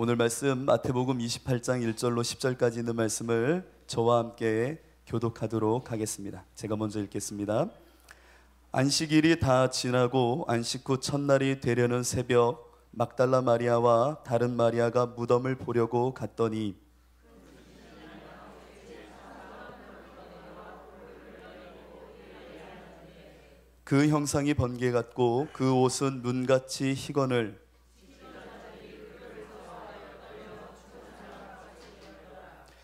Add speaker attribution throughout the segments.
Speaker 1: 오늘 말씀 마태복음 28장 1절로 10절까지 있는 말씀을 저와 함께 교독하도록 하겠습니다. 제가 먼저 읽겠습니다. 안식일이 다 지나고 안식 후 첫날이 되려는 새벽, 막달라 마리아와 다른 마리아가 무덤을 보려고 갔더니 그 형상이 번개 같고 그 옷은 눈같이 희건을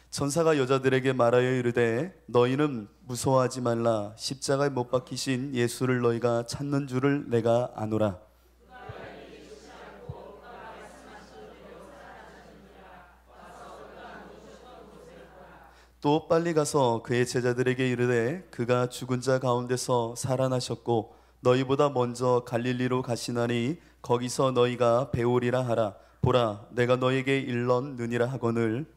Speaker 1: 천사가 여자들에게 말하여 이르되 너희는 무서워하지 말라. 십자가에 못 박히신 예수를 너희가 찾는 줄을 내가 아노라. 또 빨리 가서 그의 제자들에게 이르되 그가 죽은 자 가운데서 살아나셨고 너희보다 먼저 갈릴리로 가시나니 거기서 너희가 배우리라 하라. 보라, 내가 너희에게 일렀느니라 하거늘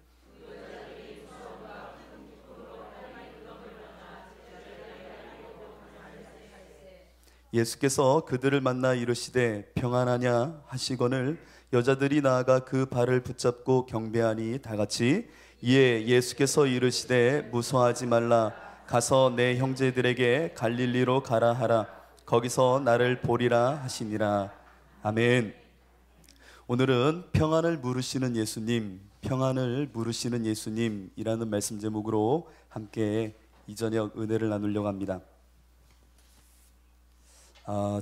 Speaker 1: 예수께서 그들을 만나 이르시되 평안하냐 하시거늘 여자들이 나아가 그 발을 붙잡고 경배하니 다같이 이에 예수께서 이르시되 무서워하지 말라. 가서 내 형제들에게 갈릴리로 가라 하라. 거기서 나를 보리라 하시니라. 아멘. 오늘은 평안을 물으시는 예수님, 평안을 물으시는 예수님이라는 말씀 제목으로 함께 이 저녁 은혜를 나누려고 합니다.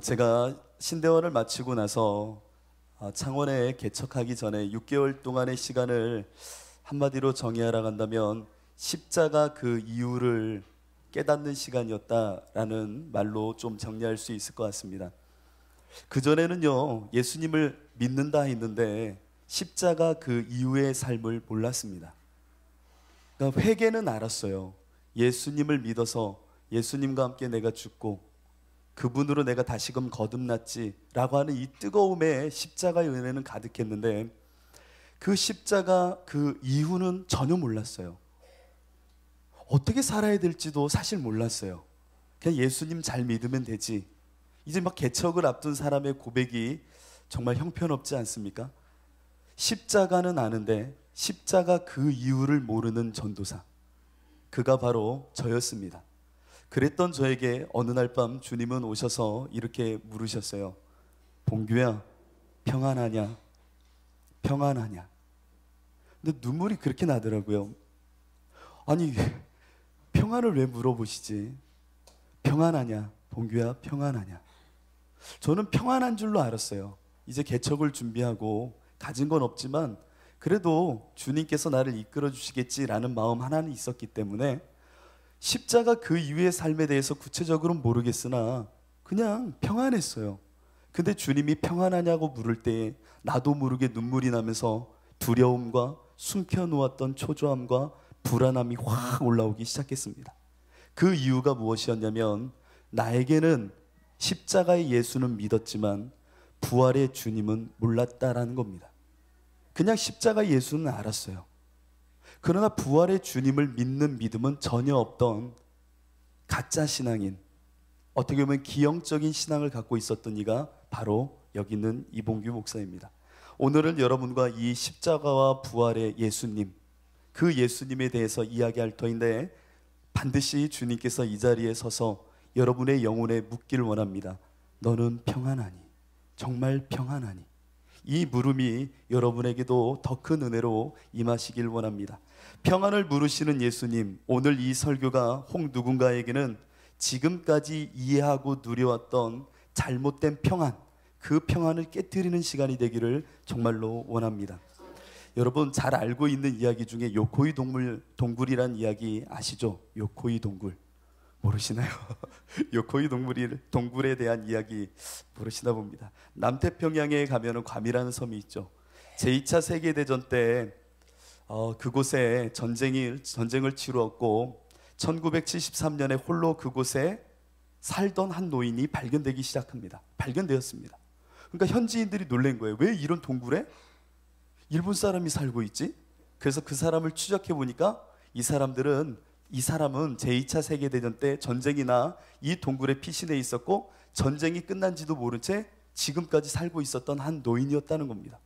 Speaker 1: 제가 신대원을 마치고 나서 창원에 개척하기 전에 6개월 동안의 시간을 한마디로 정의하라 한다면 십자가 그 이유를 깨닫는 시간이었다라는 말로 좀 정리할 수 있을 것 같습니다. 그전에는요, 예수님을 믿는다 했는데 십자가 그 이후의 삶을 몰랐습니다. 그러니까 회개는 알았어요. 예수님을 믿어서 예수님과 함께 내가 죽고 그분으로 내가 다시금 거듭났지 라고 하는 이 뜨거움에 십자가의 은혜는 가득했는데 그 십자가 그 이후는 전혀 몰랐어요. 어떻게 살아야 될지도 사실 몰랐어요. 그냥 예수님 잘 믿으면 되지. 이제 막 개척을 앞둔 사람의 고백이 정말 형편없지 않습니까? 십자가는 아는데 십자가 그 이유를 모르는 전도사, 그가 바로 저였습니다. 그랬던 저에게 어느 날 밤 주님은 오셔서 이렇게 물으셨어요. 봉규야, 평안하냐? 평안하냐? 근데 눈물이 그렇게 나더라고요. 아니, 평안을 왜 물어보시지? 평안하냐? 봉규야, 평안하냐? 저는 평안한 줄로 알았어요. 이제 개척을 준비하고 가진 건 없지만 그래도 주님께서 나를 이끌어 주시겠지라는 마음 하나는 있었기 때문에 십자가 그 이후의 삶에 대해서 구체적으로는 모르겠으나 그냥 평안했어요. 근데 주님이 평안하냐고 물을 때 나도 모르게 눈물이 나면서 두려움과 숨겨놓았던 초조함과 불안함이 확 올라오기 시작했습니다. 그 이유가 무엇이었냐면 나에게는 십자가의 예수는 믿었지만 부활의 주님은 몰랐다라는 겁니다. 그냥 십자가의 예수는 알았어요. 그러나 부활의 주님을 믿는 믿음은 전혀 없던 가짜 신앙인, 어떻게 보면 기형적인 신앙을 갖고 있었던 이가 바로 여기 있는 이봉규 목사입니다. 오늘은 여러분과 이 십자가와 부활의 예수님, 그 예수님에 대해서 이야기할 터인데 반드시 주님께서 이 자리에 서서 여러분의 영혼에 묻기를 원합니다. 너는 평안하니? 정말 평안하니? 이 물음이 여러분에게도 더 큰 은혜로 임하시길 원합니다. 평안을 물으시는 예수님, 오늘 이 설교가 혹 누군가에게는 지금까지 이해하고 누려왔던 잘못된 평안, 그 평안을 깨트리는 시간이 되기를 정말로 원합니다. 여러분 잘 알고 있는 이야기 중에 요코이 동굴이란 이야기 아시죠? 요코이 동굴 모르시나요? 요코이 동굴에 대한 이야기 모르시나 봅니다. 남태평양에 가면은 괌이라는 섬이 있죠. 제2차 세계대전 때 그곳에 전쟁을 치루었고 1973년에 홀로 그곳에 살던 한 노인이 발견되기 시작합니다. 발견되었습니다. 그러니까 현지인들이 놀란 거예요. 왜 이런 동굴에 일본 사람이 살고 있지? 그래서 그 사람을 추적해 보니까 이 사람은 제2차 세계대전 때 전쟁이나 이 동굴에 피신해 있었고 전쟁이 끝난지도 모른 채 지금까지 살고 있었던 한 노인이었다는 겁니다.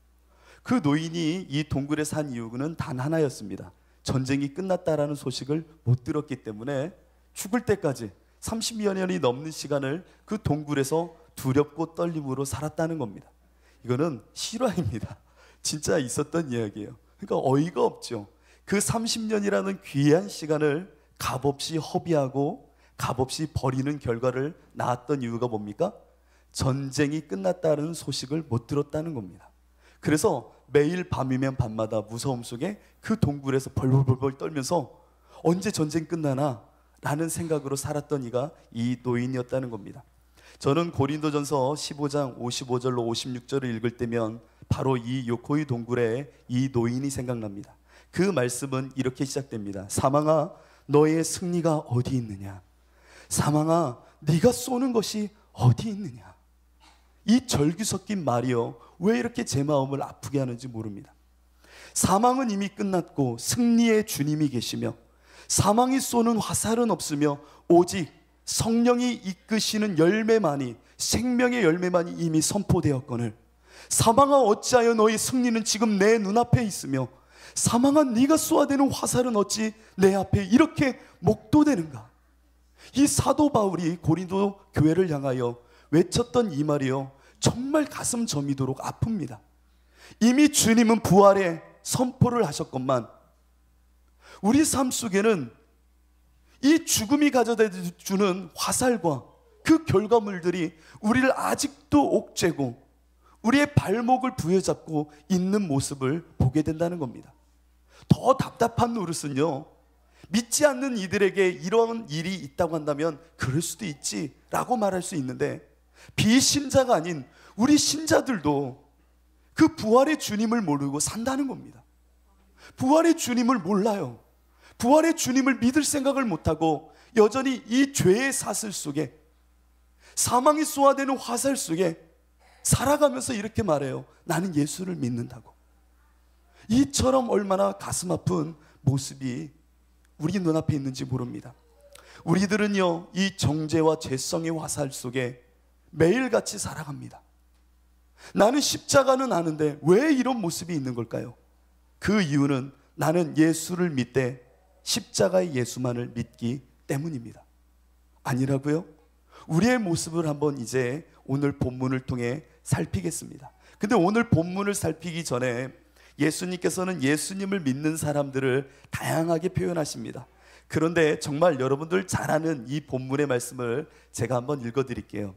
Speaker 1: 그 노인이 이 동굴에 산 이유는 단 하나였습니다. 전쟁이 끝났다라는 소식을 못 들었기 때문에 죽을 때까지 30여 년이 넘는 시간을 그 동굴에서 두렵고 떨림으로 살았다는 겁니다. 이거는 실화입니다. 진짜 있었던 이야기예요. 그러니까 어이가 없죠. 그 30년이라는 귀한 시간을 값없이 허비하고 값없이 버리는 결과를 낳았던 이유가 뭡니까? 전쟁이 끝났다는 소식을 못 들었다는 겁니다. 그래서 매일 밤이면 밤마다 무서움 속에 그 동굴에서 벌벌벌 떨면서 언제 전쟁 끝나나 라는 생각으로 살았던 이가 이 노인이었다는 겁니다. 저는 고린도전서 15장 55절로 56절을 읽을 때면 바로 이 요코이 동굴에 이 노인이 생각납니다. 그 말씀은 이렇게 시작됩니다. 사망아, 너의 승리가 어디 있느냐? 사망아, 네가 쏘는 것이 어디 있느냐? 이 절규 섞인 말이요, 왜 이렇게 제 마음을 아프게 하는지 모릅니다. 사망은 이미 끝났고 승리의 주님이 계시며 사망이 쏘는 화살은 없으며 오직 성령이 이끄시는 열매만이, 생명의 열매만이 이미 선포되었거늘 사망아, 어찌하여 너의 승리는 지금 내 눈앞에 있으며 사망아, 네가 쏘아대는 화살은 어찌 내 앞에 이렇게 목도되는가? 이 사도 바울이 고린도 교회를 향하여 외쳤던 이 말이요, 정말 가슴 저미도록 아픕니다. 이미 주님은 부활의 선포를 하셨건만 우리 삶 속에는 이 죽음이 가져다 주는 화살과 그 결과물들이 우리를 아직도 옥죄고 우리의 발목을 부여잡고 있는 모습을 보게 된다는 겁니다. 더 답답한 노릇은요, 믿지 않는 이들에게 이런 일이 있다고 한다면 그럴 수도 있지 라고 말할 수 있는데, 비신자가 아닌 우리 신자들도 그 부활의 주님을 모르고 산다는 겁니다. 부활의 주님을 몰라요. 부활의 주님을 믿을 생각을 못하고 여전히 이 죄의 사슬 속에, 사망이 쏘아대는 화살 속에 살아가면서 이렇게 말해요. 나는 예수를 믿는다고. 이처럼 얼마나 가슴 아픈 모습이 우리 눈앞에 있는지 모릅니다. 우리들은요, 이 정죄와 죄성의 화살 속에 매일같이 살아갑니다. 나는 십자가는 아는데 왜 이런 모습이 있는 걸까요? 그 이유는 나는 예수를 믿되 십자가의 예수만을 믿기 때문입니다. 아니라고요? 우리의 모습을 한번 이제 오늘 본문을 통해 살피겠습니다. 근데 오늘 본문을 살피기 전에 예수님께서는 예수님을 믿는 사람들을 다양하게 표현하십니다. 그런데 정말 여러분들 잘 아는 이 본문의 말씀을 제가 한번 읽어드릴게요.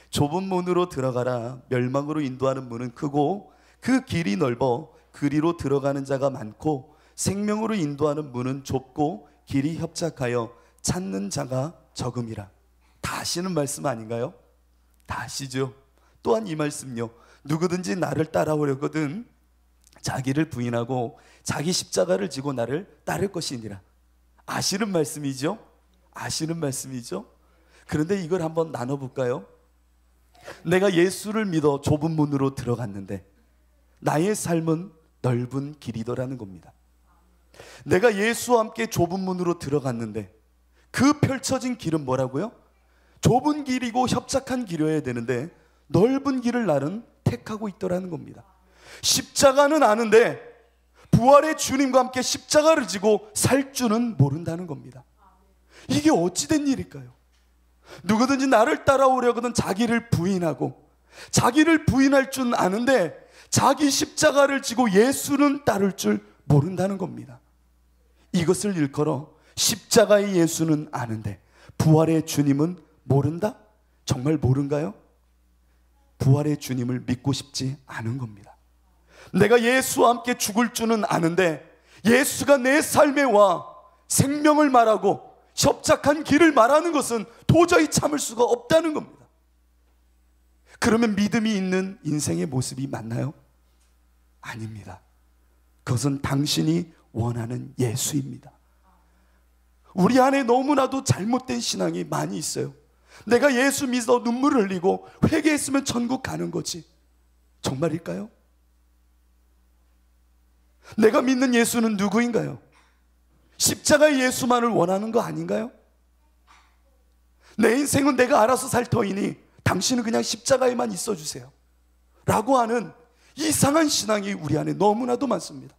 Speaker 1: 좁은 문으로 들어가라. 멸망으로 인도하는 문은 크고 그 길이 넓어 그리로 들어가는 자가 많고 생명으로 인도하는 문은 좁고 길이 협착하여 찾는 자가 적음이라. 다 아시는 말씀 아닌가요? 다 아시죠? 또한 이 말씀요, 누구든지 나를 따라오려거든 자기를 부인하고 자기 십자가를 지고 나를 따를 것이니라. 아시는 말씀이죠? 아시는 말씀이죠? 그런데 이걸 한번 나눠볼까요? 내가 예수를 믿어 좁은 문으로 들어갔는데 나의 삶은 넓은 길이더라는 겁니다. 내가 예수와 함께 좁은 문으로 들어갔는데 그 펼쳐진 길은 뭐라고요? 좁은 길이고 협착한 길이어야 되는데 넓은 길을 나는 택하고 있더라는 겁니다. 십자가는 아는데 부활의 주님과 함께 십자가를 지고 살 줄은 모른다는 겁니다. 이게 어찌된 일일까요? 누구든지 나를 따라오려거든 자기를 부인하고, 자기를 부인할 줄 아는데 자기 십자가를 지고 예수는 따를 줄 모른다는 겁니다. 이것을 일컬어 십자가의 예수는 아는데 부활의 주님은 모른다? 정말 모른가요? 부활의 주님을 믿고 싶지 않은 겁니다. 내가 예수와 함께 죽을 줄은 아는데 예수가 내 삶에 와 생명을 말하고 협착한 길을 말하는 것은 도저히 참을 수가 없다는 겁니다. 그러면 믿음이 있는 인생의 모습이 맞나요? 아닙니다. 그것은 당신이 원하는 예수입니다. 우리 안에 너무나도 잘못된 신앙이 많이 있어요. 내가 예수 믿어 눈물을 흘리고 회개했으면 천국 가는 거지. 정말일까요? 내가 믿는 예수는 누구인가요? 십자가의 예수만을 원하는 거 아닌가요? 내 인생은 내가 알아서 살 터이니 당신은 그냥 십자가에만 있어 주세요 라고 하는
Speaker 2: 이상한 신앙이 우리 안에 너무나도 많습니다.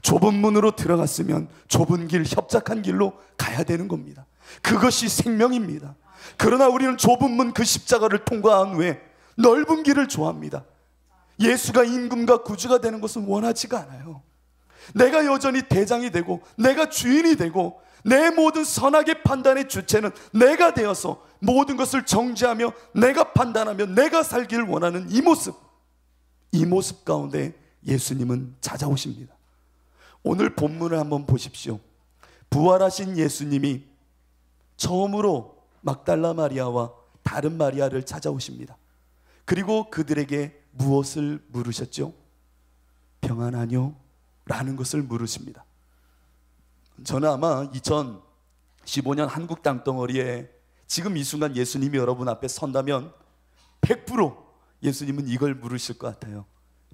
Speaker 2: 좁은 문으로 들어갔으면 좁은 길, 협착한 길로 가야 되는 겁니다. 그것이 생명입니다. 그러나 우리는 좁은 문 그 십자가를 통과한 후에 넓은 길을 좋아합니다. 예수가 임금과 구주가 되는 것은 원하지가 않아요. 내가 여전히 대장이 되고 내가 주인이 되고 내 모든 선악의 판단의 주체는 내가 되어서 모든 것을 정죄하며 내가 판단하며 내가 살기를 원하는 이 모습 가운데 예수님은 찾아오십니다. 오늘 본문을 한번 보십시오. 부활하신 예수님이 처음으로 막달라 마리아와 다른 마리아를 찾아오십니다. 그리고 그들에게 무엇을 물으셨죠? 평안하뇨? 라는 것을 물으십니다. 저는 아마 2015년 한국 땅덩어리에 지금 이 순간 예수님이 여러분 앞에 선다면 100% 예수님은 이걸 물으실 것 같아요.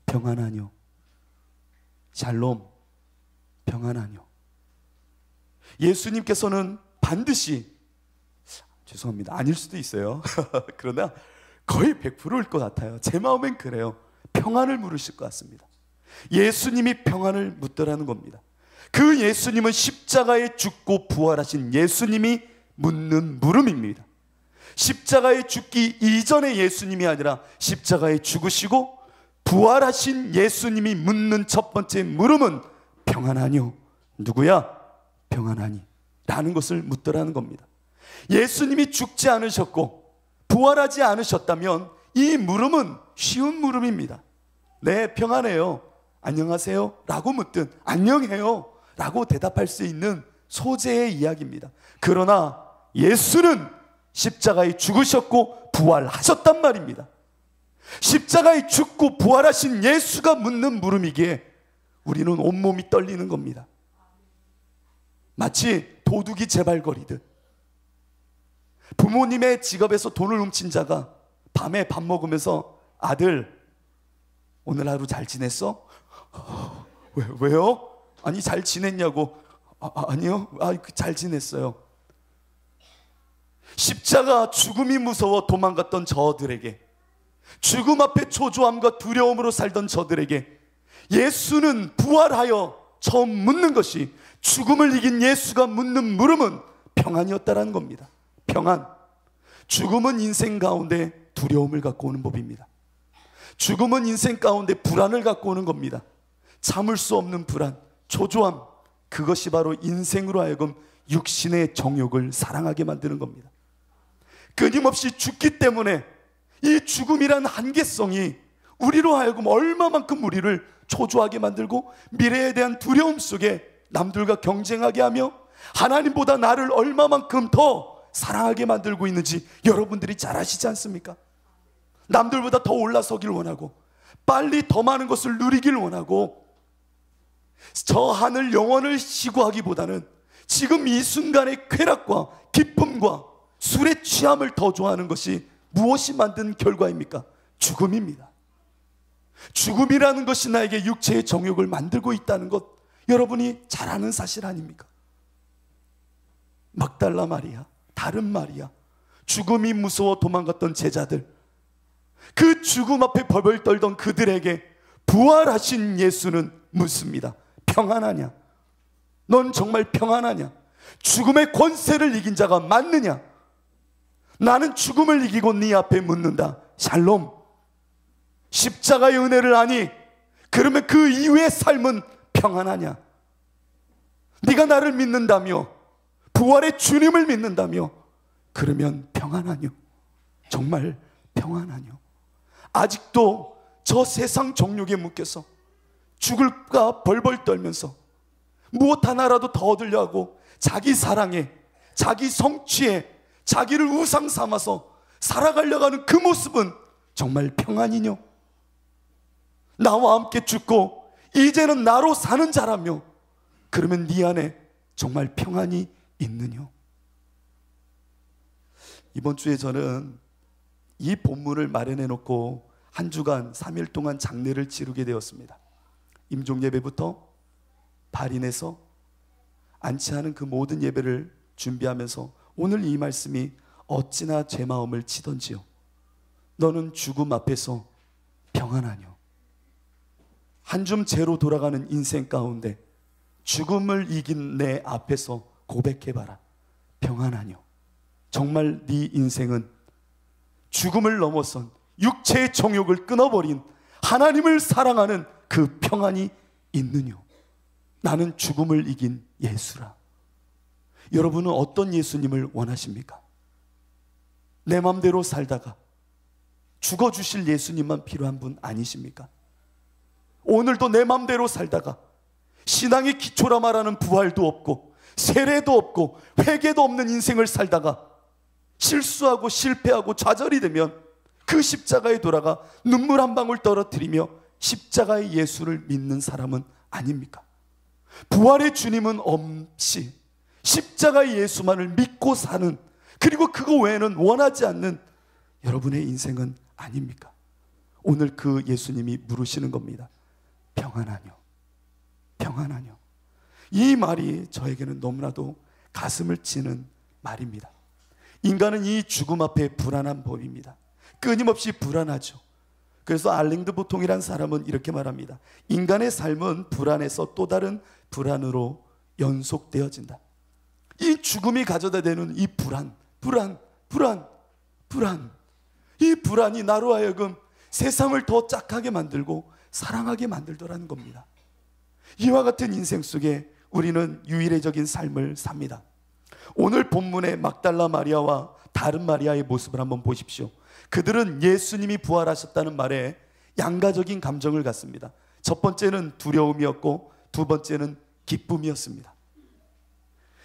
Speaker 2: 평안하뇨? 샬롬, 평안하뇨? 예수님께서는 반드시, 죄송합니다, 아닐 수도 있어요. 그러나 거의 100%일 것 같아요. 제 마음엔 그래요. 평안을 물으실 것 같습니다. 예수님이 평안을 묻더라는 겁니다. 그 예수님은 십자가에 죽고 부활하신 예수님이 묻는 물음입니다. 십자가에 죽기 이전의 예수님이 아니라 십자가에 죽으시고 부활하신 예수님이 묻는 첫 번째 물음은 평안하뇨? 누구야? 평안하니? 라는 것을 묻더라는 겁니다. 예수님이 죽지 않으셨고 부활하지 않으셨다면 이 물음은 쉬운 물음입니다. 네, 평안해요. 안녕하세요? 라고 묻든 안녕해요 라고 대답할 수 있는 소재의 이야기입니다. 그러나 예수는 십자가에 죽으셨고 부활하셨단 말입니다. 십자가에 죽고 부활하신 예수가 묻는 물음이기에 우리는 온몸이 떨리는 겁니다. 마치 도둑이 재발거리듯 부모님의 지갑에서 돈을 훔친 자가 밤에 밥 먹으면서 아들 오늘 하루 잘 지냈어? 왜요? 아니 잘 지냈냐고. 아니요, 잘 지냈어요. 십자가 죽음이 무서워 도망갔던 저들에게, 죽음 앞에 초조함과 두려움으로 살던 저들에게 예수는 부활하여 처음 묻는 것이, 죽음을 이긴 예수가 묻는 물음은 평안이었다라는 겁니다. 평안. 죽음은 인생 가운데 두려움을 갖고 오는 법입니다. 죽음은 인생 가운데 불안을 갖고 오는 겁니다. 참을 수 없는 불안, 초조함, 그것이 바로 인생으로 하여금 육신의 정욕을 사랑하게 만드는 겁니다. 끊임없이 죽기 때문에 이 죽음이란 한계성이 우리로 하여금 얼마만큼 우리를 초조하게 만들고 미래에 대한 두려움 속에 남들과 경쟁하게 하며 하나님보다 나를 얼마만큼 더 사랑하게 만들고 있는지 여러분들이 잘 아시지 않습니까? 남들보다 더 올라서길 원하고 빨리 더 많은 것을 누리길 원하고 저 하늘 영원을 시구하기보다는 지금 이 순간의 쾌락과 기쁨과 술의 취함을 더 좋아하는 것이 무엇이 만든 결과입니까? 죽음입니다. 죽음이라는 것이 나에게 육체의 정욕을 만들고 있다는 것, 여러분이 잘 아는 사실 아닙니까? 막달라 마리아, 다른 마리아, 죽음이 무서워 도망갔던 제자들, 그 죽음 앞에 벌벌 떨던 그들에게 부활하신 예수는 묻습니다. 평안하냐? 넌 정말 평안하냐? 죽음의 권세를 이긴 자가 맞느냐? 나는 죽음을 이기고 네 앞에 묻는다. 샬롬. 십자가의 은혜를 아니? 그러면 그 이후의 삶은 평안하냐? 네가 나를 믿는다며, 부활의 주님을 믿는다며, 그러면 평안하뇨? 정말 평안하뇨? 아직도 저 세상 정욕에 묶여서 죽을까 벌벌 떨면서 무엇 하나라도 더 얻으려 하고 자기 사랑에, 자기 성취에 자기를 우상 삼아서 살아가려고 하는 그 모습은 정말 평안이뇨? 나와 함께 죽고 이제는 나로 사는 자라며, 그러면 네 안에 정말 평안이 있느뇨? 이번 주에 저는 이 본문을 마련해 놓고 한 주간 3일 동안 장례를 치르게 되었습니다. 임종 예배부터 발인해서 안치하는 그 모든 예배를 준비하면서 오늘 이 말씀이 어찌나 제 마음을 치던지요. 너는 죽음 앞에서 평안하뇨? 한 줌 재로 돌아가는 인생 가운데 죽음을 이긴 내 앞에서 고백해봐라. 평안하뇨. 정말 네 인생은 죽음을 넘어선 육체의 정욕을 끊어버린 하나님을 사랑하는 그 평안이 있느뇨. 나는 죽음을 이긴 예수라. 여러분은 어떤 예수님을 원하십니까? 내 맘대로 살다가 죽어주실 예수님만 필요한 분 아니십니까? 오늘도 내 맘대로 살다가 신앙의 기초라 말하는 부활도 없고 세례도 없고 회개도 없는 인생을 살다가 실수하고 실패하고 좌절이 되면 그 십자가에 돌아가 눈물 한 방울 떨어뜨리며 십자가의 예수를 믿는 사람은 아닙니까? 부활의 주님은 없이 십자가의 예수만을 믿고 사는, 그리고 그거 외에는 원하지 않는 여러분의 인생은 아닙니까? 오늘 그 예수님이 물으시는 겁니다. 평안하뇨. 평안하뇨. 이 말이 저에게는 너무나도 가슴을 찌는 말입니다. 인간은 이 죽음 앞에 불안한 법입니다. 끊임없이 불안하죠. 그래서 알랭드 보통이란 사람은 이렇게 말합니다. 인간의 삶은 불안에서 또 다른 불안으로 연속되어진다. 이 죽음이 가져다 대는 이 불안, 이 불안이 나로 하여금 세상을 더 짝하게 만들고 사랑하게 만들더라는 겁니다. 이와 같은 인생 속에 우리는 유일해적인 삶을 삽니다. 오늘 본문의 막달라 마리아와 다른 마리아의 모습을 한번 보십시오. 그들은 예수님이 부활하셨다는 말에 양가적인 감정을 갖습니다. 첫 번째는 두려움이었고 두 번째는 기쁨이었습니다.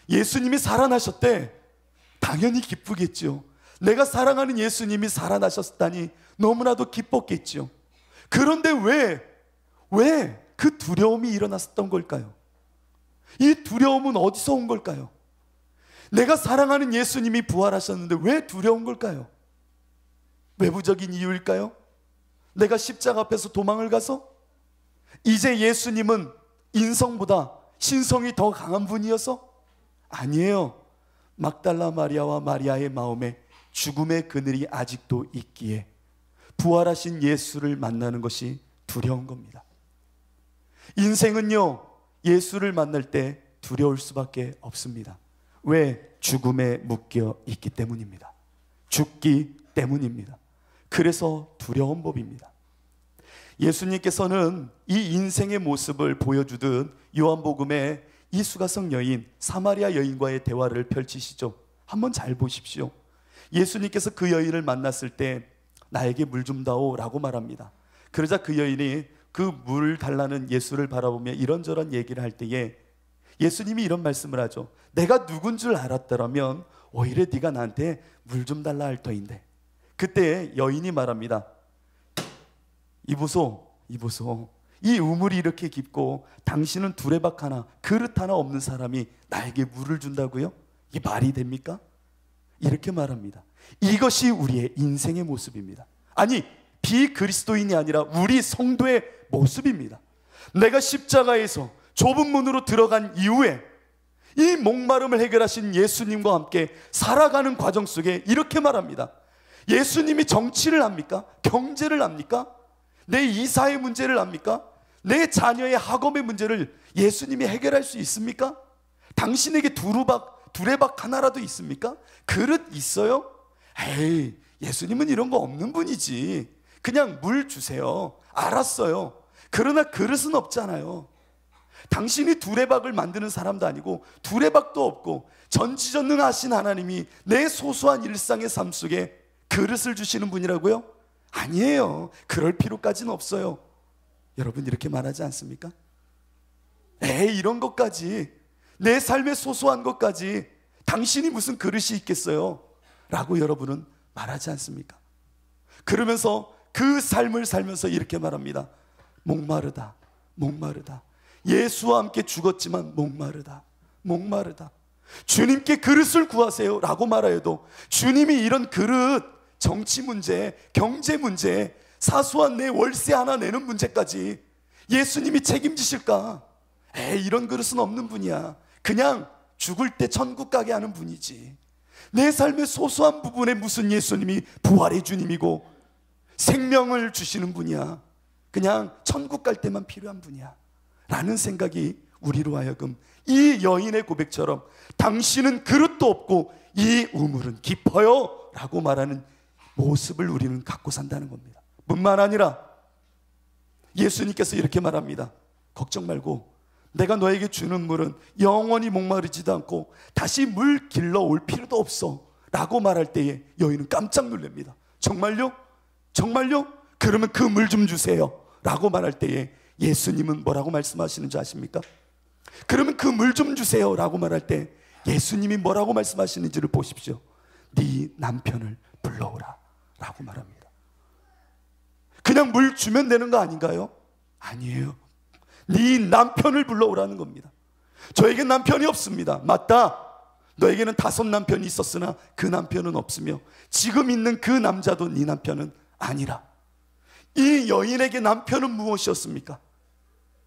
Speaker 2: 예수님이 살아나셨대. 당연히 기쁘겠죠. 내가 사랑하는 예수님이 살아나셨다니 너무나도 기뻤겠죠. 그런데 왜 그 두려움이 일어났었던 걸까요? 이 두려움은 어디서 온 걸까요? 내가 사랑하는 예수님이 부활하셨는데 왜 두려운 걸까요? 외부적인 이유일까요? 내가 십자가 앞에서 도망을 가서? 이제 예수님은 인성보다 신성이 더 강한 분이어서? 아니에요. 막달라 마리아와 마리아의 마음에 죽음의 그늘이 아직도 있기에 부활하신 예수를 만나는 것이 두려운 겁니다. 인생은요, 예수를 만날 때 두려울 수밖에 없습니다. 왜? 죽음에 묶여 있기 때문입니다. 죽기 때문입니다. 그래서 두려운 법입니다. 예수님께서는 이 인생의 모습을 보여주듯 요한복음에 이 수가성 여인, 사마리아 여인과의 대화를 펼치시죠. 한번 잘 보십시오. 예수님께서 그 여인을 만났을 때 나에게 물 좀 다오 라고 말합니다. 그러자 그 여인이 그 물 달라는 예수를 바라보며 이런저런 얘기를 할 때에 예수님이 이런 말씀을 하죠. 내가 누군 줄 알았더라면 오히려 네가 나한테 물 좀 달라 할 터인데. 그때 여인이 말합니다. 이보소. 이 우물이 이렇게 깊고 당신은 두레박 하나, 그릇 하나 없는 사람이 나에게 물을 준다고요? 이게 말이 됩니까? 이렇게 말합니다. 이것이 우리의 인생의 모습입니다. 아니, 비그리스도인이 아니라 우리 성도의 모습입니다. 내가 십자가에서 좁은 문으로 들어간 이후에 이 목마름을 해결하신 예수님과 함께 살아가는 과정 속에 이렇게 말합니다. 예수님이 정치를 합니까? 경제를 합니까? 내 이사의 문제를 합니까? 내 자녀의 학업의 문제를 예수님이 해결할 수 있습니까? 당신에게 두레박 하나라도 있습니까? 그릇 있어요? 에이, 예수님은 이런 거 없는 분이지. 그냥 물 주세요. 알았어요. 그러나 그릇은 없잖아요. 당신이 두레박을 만드는 사람도 아니고 두레박도 없고 전지전능하신 하나님이 내 소소한 일상의 삶 속에 그릇을 주시는 분이라고요? 아니에요. 그럴 필요까지는 없어요. 여러분 이렇게 말하지 않습니까? 에이, 이런 것까지, 내 삶의 소소한 것까지 당신이 무슨 그릇이 있겠어요? 라고 여러분은 말하지 않습니까? 그러면서 그 삶을 살면서 이렇게 말합니다. 목마르다. 예수와 함께 죽었지만 목마르다. 주님께 그릇을 구하세요 라고 말하여도 주님이 이런 그릇, 정치 문제, 경제 문제, 사소한 내 월세 하나 내는 문제까지 예수님이 책임지실까? 에이, 이런 그릇은 없는 분이야. 그냥 죽을 때 천국 가게 하는 분이지. 내 삶의 소소한 부분에 무슨 예수님이 부활의 주님이고 생명을 주시는 분이야. 그냥 천국 갈 때만 필요한 분이야 라는 생각이 우리로 하여금 이 여인의 고백처럼 당신은 그릇도 없고 이 우물은 깊어요 라고 말하는 모습을 우리는 갖고 산다는 겁니다. 뿐만 아니라 예수님께서 이렇게 말합니다. 걱정 말고 내가 너에게 주는 물은 영원히 목마르지도 않고 다시 물 길러 올 필요도 없어 라고 말할 때에 여인은 깜짝 놀랍니다. 정말요? 정말요? 그러면 그 물 좀 주세요 라고 말할 때에 예수님은 뭐라고 말씀하시는 줄 아십니까? 그러면 그 물 좀 주세요 라고 말할 때 예수님이 뭐라고 말씀하시는지를 보십시오. 네 남편을 불러오라 라고 말합니다. 그냥 물 주면 되는 거 아닌가요? 아니에요. 네 남편을 불러오라는 겁니다. 저에게 남편이 없습니다. 맞다. 너에게는 5 남편이 있었으나 그 남편은 없으며 지금 있는 그 남자도 네 남편은 아니라. 이 여인에게 남편은 무엇이었습니까?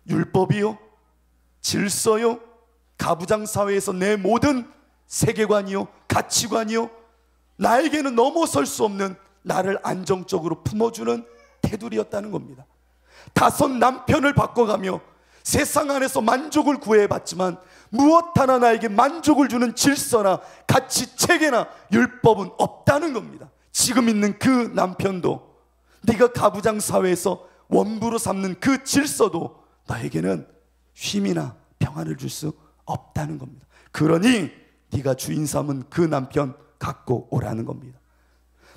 Speaker 2: 율법이요? 질서요? 가부장 사회에서 내 모든 세계관이요? 가치관이요? 나에게는 넘어설 수 없는 나를 안정적으로 품어주는 테두리였다는 겁니다. 5 남편을 바꿔가며 세상 안에서 만족을 구해봤지만 무엇 하나 나에게 만족을 주는 질서나 가치 체계나 율법은 없다는 겁니다. 지금 있는 그 남편도, 네가 가부장 사회에서 원부로 삼는 그 질서도 너에게는 쉼이나 평안을 줄 수 없다는 겁니다. 그러니 네가 주인 삼은 그 남편 갖고 오라는 겁니다.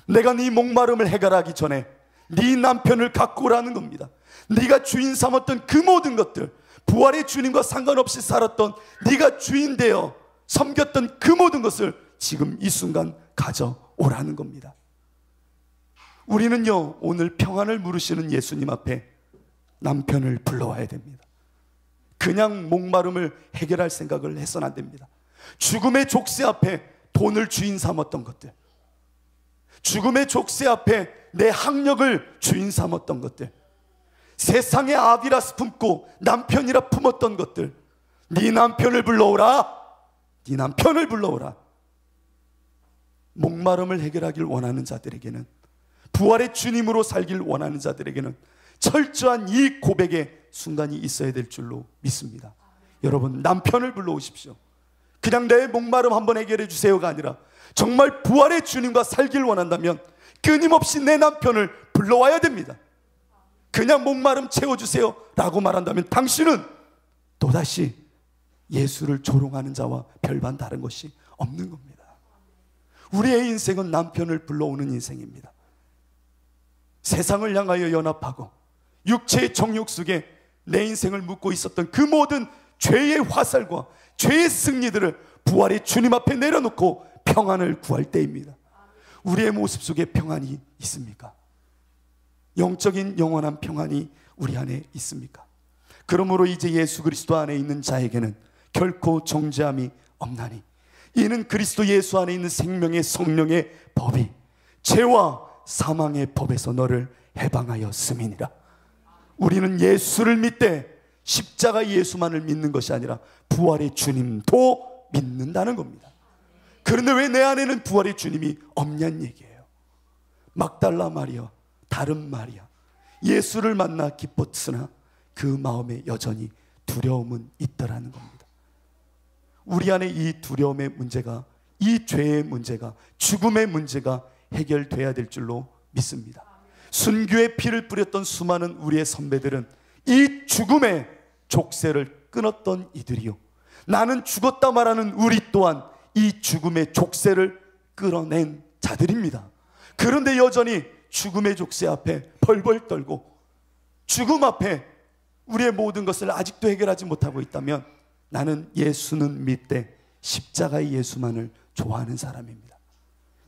Speaker 2: 내가 네 목마름을 해결하기 전에 네 남편을 갖고 오라는 겁니다. 네가 주인 삼았던 그 모든 것들, 부활의 주님과 상관없이 살았던 네가 주인 되어 섬겼던 그 모든 것을 지금 이 순간 가져오라는 겁니다. 우리는요, 오늘 평안을 물으시는 예수님 앞에 남편을 불러와야 됩니다. 그냥 목마름을 해결할 생각을 해서는 안 됩니다. 죽음의 족쇄 앞에 돈을 주인 삼았던 것들, 죽음의 족쇄 앞에 내 학력을 주인 삼았던 것들, 세상의 아비라 품고 남편이라 품었던 것들, 네 남편을 불러오라, 네 남편을 불러오라. 목마름을 해결하길 원하는 자들에게는, 부활의 주님으로 살길 원하는 자들에게는 철저한 이 고백의 순간이 있어야 될 줄로 믿습니다. 여러분, 남편을 불러오십시오. 그냥 내 목마름 한번 해결해 주세요가 아니라 정말 부활의 주님과 살길 원한다면 끊임없이 내 남편을 불러와야 됩니다. 그냥 목마름 채워주세요 라고 말한다면 당신은 또다시 예수를 조롱하는 자와 별반 다른 것이 없는 겁니다. 우리의 인생은 남편을 불러오는 인생입니다. 세상을 향하여 연합하고 육체의 정욕 속에 내 인생을 묻고 있었던 그 모든 죄의 화살과 죄의 승리들을 부활의 주님 앞에 내려놓고 평안을 구할 때입니다. 우리의 모습 속에 평안이 있습니까? 영적인 영원한 평안이 우리 안에 있습니까? 그러므로 이제 예수 그리스도 안에 있는 자에게는 결코 정죄함이 없나니 이는 그리스도 예수 안에 있는 생명의 성령의 법이 죄와 사망의 법에서 너를 해방하였음이니라. 우리는 예수를 믿되 십자가 예수만을 믿는 것이 아니라 부활의 주님도 믿는다는 겁니다. 그런데 왜 내 안에는 부활의 주님이 없냐는 얘기예요. 막달라 마리아, 다른 마리아, 예수를 만나 기뻤으나 그 마음에 여전히 두려움은 있더라는 겁니다. 우리 안에 이 두려움의 문제가, 이 죄의 문제가, 죽음의 문제가 해결돼야 될 줄로 믿습니다. 순교의 피를 뿌렸던 수많은 우리의 선배들은 이 죽음의 족쇄를 끊었던 이들이요, 나는 죽었다 말하는 우리 또한 이 죽음의 족쇄를 끌어낸 자들입니다. 그런데 여전히 죽음의 족쇄 앞에 벌벌 떨고 죽음 앞에 우리의 모든 것을 아직도 해결하지 못하고 있다면 나는 예수는 믿되 십자가의 예수만을 좋아하는 사람입니다.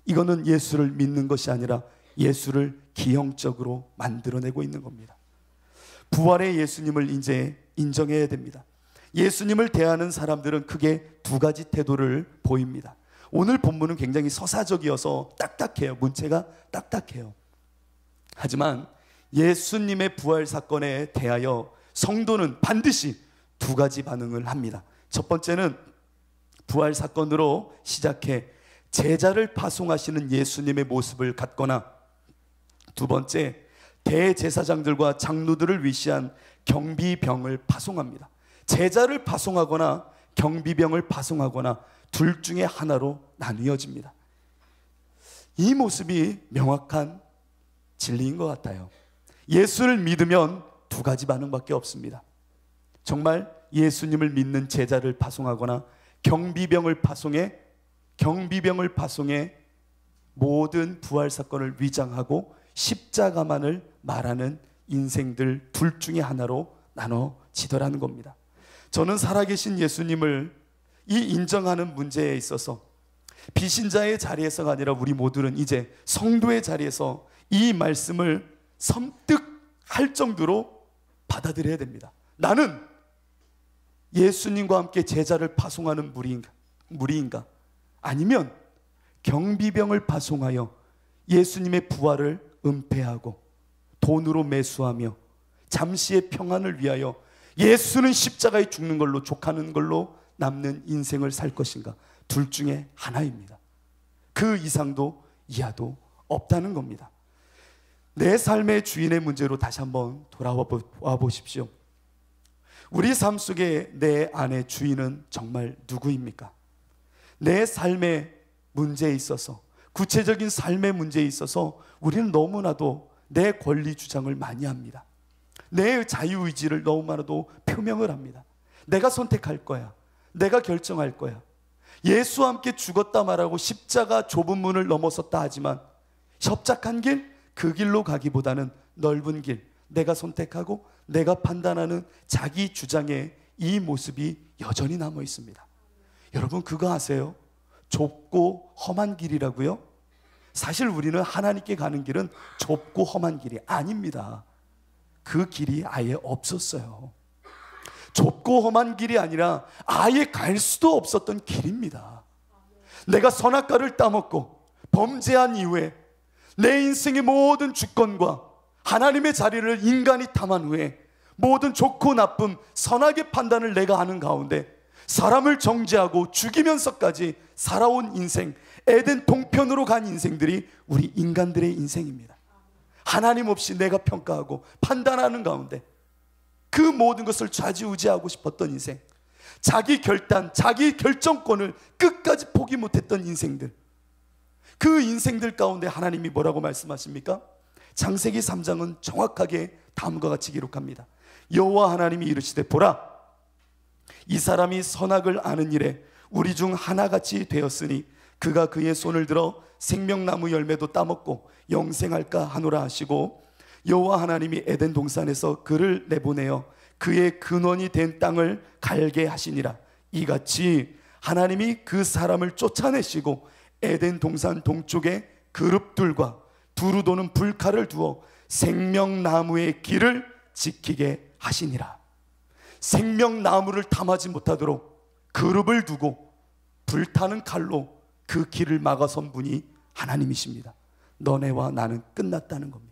Speaker 2: 이거는 예수를 믿는 것이 아니라 예수를 기형적으로 만들어내고 있는 겁니다. 부활의 예수님을 이제 인정해야 됩니다. 예수님을 대하는 사람들은 크게 2가지 태도를 보입니다. 오늘 본문은 굉장히 서사적이어서 딱딱해요. 문체가 딱딱해요. 하지만 예수님의 부활 사건에 대하여 성도는 반드시 2가지 반응을 합니다. 첫 번째는 부활 사건으로 시작해 제자를 파송하시는 예수님의 모습을 갖거나, 두 번째, 대제사장들과 장로들을 위시한 경비병을 파송합니다. 제자를 파송하거나 경비병을 파송하거나 둘 중에 하나로 나뉘어집니다. 이 모습이 명확한 진리인 것 같아요. 예수를 믿으면 두 가지 반응밖에 없습니다. 정말 예수님을 믿는 제자를 파송하거나 경비병을 파송해 모든 부활 사건을 위장하고 십자가만을 말하는 인생들 둘 중에 하나로 나눠지더라는 겁니다. 저는 살아계신 예수님을 이 인정하는 문제에 있어서 비신자의 자리에서가 아니라 우리 모두는 이제 성도의 자리에서 이 말씀을 섬뜩할 정도로 받아들여야 됩니다. 나는 예수님과 함께 제자를 파송하는 무리인가? 아니면 경비병을 파송하여 예수님의 부활을 은폐하고 돈으로 매수하며 잠시의 평안을 위하여 예수는 십자가에 죽는 걸로 족하는 걸로 남는 인생을 살 것인가? 둘 중에 하나입니다. 그 이상도 이하도 없다는 겁니다. 내 삶의 주인의 문제로 다시 한번 돌아와 보십시오. 우리 삶 속에 내 안의 주인은 정말 누구입니까? 내 삶의 문제에 있어서, 구체적인 삶의 문제에 있어서 우리는 너무나도 내 권리 주장을 많이 합니다. 내 자유의지를 너무나도 표명을 합니다. 내가 선택할 거야. 내가 결정할 거야. 예수와 함께 죽었다 말하고 십자가 좁은 문을 넘어섰다 하지만 협착한 길, 그 길로 가기보다는 넓은 길, 내가 선택하고 내가 판단하는 자기 주장의 이 모습이 여전히 남아 있습니다. 여러분 그거 아세요? 좁고 험한 길이라고요? 사실 우리는 하나님께 가는 길은 좁고 험한 길이 아닙니다. 그 길이 아예 없었어요. 좁고 험한 길이 아니라 아예 갈 수도 없었던 길입니다. 내가 선악과를 따먹고 범죄한 이후에 내 인생의 모든 주권과 하나님의 자리를 인간이 탐한 후에 모든 좋고 나쁨, 선악의 판단을 내가 하는 가운데 사람을 정죄하고 죽이면서까지 살아온 인생, 에덴 동편으로 간 인생들이 우리 인간들의 인생입니다. 하나님 없이 내가 평가하고 판단하는 가운데 그 모든 것을 좌지우지하고 싶었던 인생, 자기 결단, 자기 결정권을 끝까지 포기 못했던 인생들, 그 인생들 가운데 하나님이 뭐라고 말씀하십니까? 창세기 3장은 정확하게 다음과 같이 기록합니다. 여호와 하나님이 이르시되 보라, 이 사람이 선악을 아는 일에 우리 중 하나같이 되었으니 그가 그의 손을 들어 생명나무 열매도 따먹고 영생할까 하노라 하시고, 여호와 하나님이 에덴 동산에서 그를 내보내어 그의 근원이 된 땅을 갈게 하시니라. 이같이 하나님이 그 사람을 쫓아내시고 에덴 동산 동쪽에 그룹들과 두루 도는 불칼을 두어 생명나무의 길을 지키게 하시니라. 생명나무를 탐하지 못하도록 그룹을 두고 불타는 칼로 그 길을 막아선 분이 하나님이십니다. 너네와 나는 끝났다는 겁니다.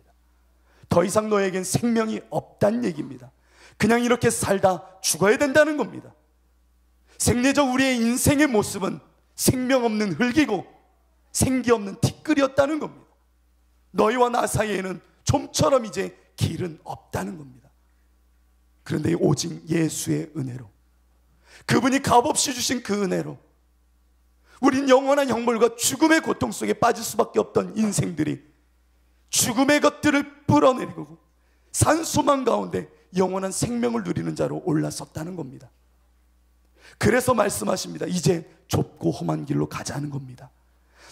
Speaker 2: 더 이상 너에겐 생명이 없다는 얘기입니다. 그냥 이렇게 살다 죽어야 된다는 겁니다. 생리적 우리의 인생의 모습은 생명 없는 흙이고 생기 없는 티끌이었다는 겁니다. 너희와 나 사이에는 좀처럼 이제 길은 없다는 겁니다. 그런데 오직 예수의 은혜로, 그분이 값없이 주신 그 은혜로 우린 영원한 형벌과 죽음의 고통 속에 빠질 수밖에 없던 인생들이 죽음의 것들을 뿌러내리고 산소망 가운데 영원한 생명을 누리는 자로 올라섰다는 겁니다. 그래서 말씀하십니다. 이제 좁고 험한 길로 가자는 겁니다.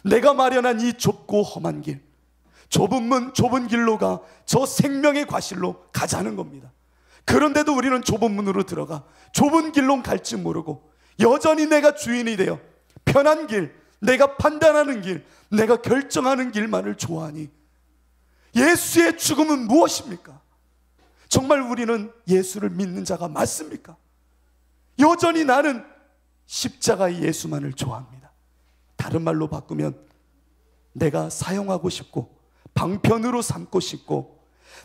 Speaker 2: 내가 마련한 이 좁고 험한 길, 좁은 문, 좁은 길로 가 저 생명의 과실로 가자는 겁니다. 그런데도 우리는 좁은 문으로 들어가 좁은 길로 갈지 모르고 여전히 내가 주인이 되어 편한 길, 내가 판단하는 길, 내가 결정하는 길만을 좋아하니 예수의 죽음은 무엇입니까? 정말 우리는 예수를 믿는 자가 맞습니까? 여전히 나는 십자가의 예수만을 좋아합니다. 다른 말로 바꾸면 내가 사용하고 싶고 방편으로 삼고 싶고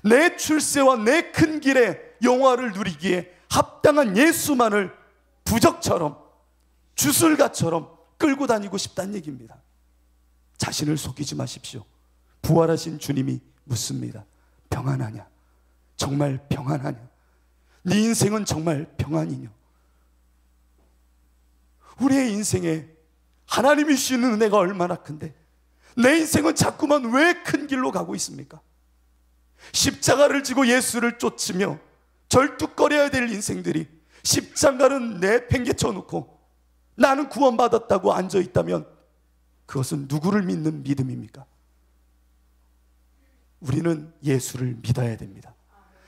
Speaker 2: 내 출세와 내 큰 길에 영화를 누리기에 합당한 예수만을 부적처럼 주술가처럼 끌고 다니고 싶다는 얘기입니다. 자신을 속이지 마십시오. 부활하신 주님이 묻습니다. 평안하냐? 정말 평안하냐? 네 인생은 정말 평안이냐? 우리의 인생에 하나님이 주시는 은혜가 얼마나 큰데 내 인생은 자꾸만 왜 큰 길로 가고 있습니까? 십자가를 지고 예수를 쫓으며 절뚝거려야 될 인생들이 십자가는 내팽개쳐 놓고 나는 구원받았다고 앉아있다면 그것은 누구를 믿는 믿음입니까? 우리는 예수를 믿어야 됩니다.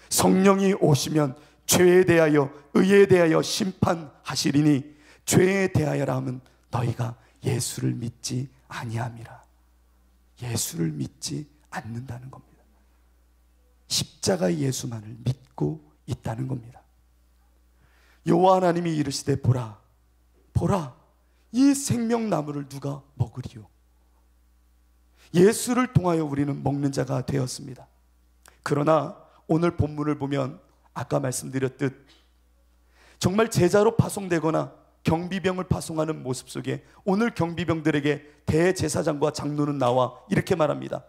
Speaker 2: 성령이 오시면 죄에 대하여 의에 대하여 심판하시리니 죄에 대하여라 하면 너희가 예수를 믿지 아니함이라. 예수를 믿지 않는다는 겁니다. 십자가의 예수만을 믿고 있다는 겁니다. 여호와 하나님이 이르시되 보라 보라 이 생명나무를 누가 먹으리요? 예수를 통하여 우리는 먹는 자가 되었습니다. 그러나 오늘 본문을 보면 아까 말씀드렸듯 정말 제자로 파송되거나 경비병을 파송하는 모습 속에 오늘 경비병들에게 대제사장과 장로는 나와 이렇게 말합니다.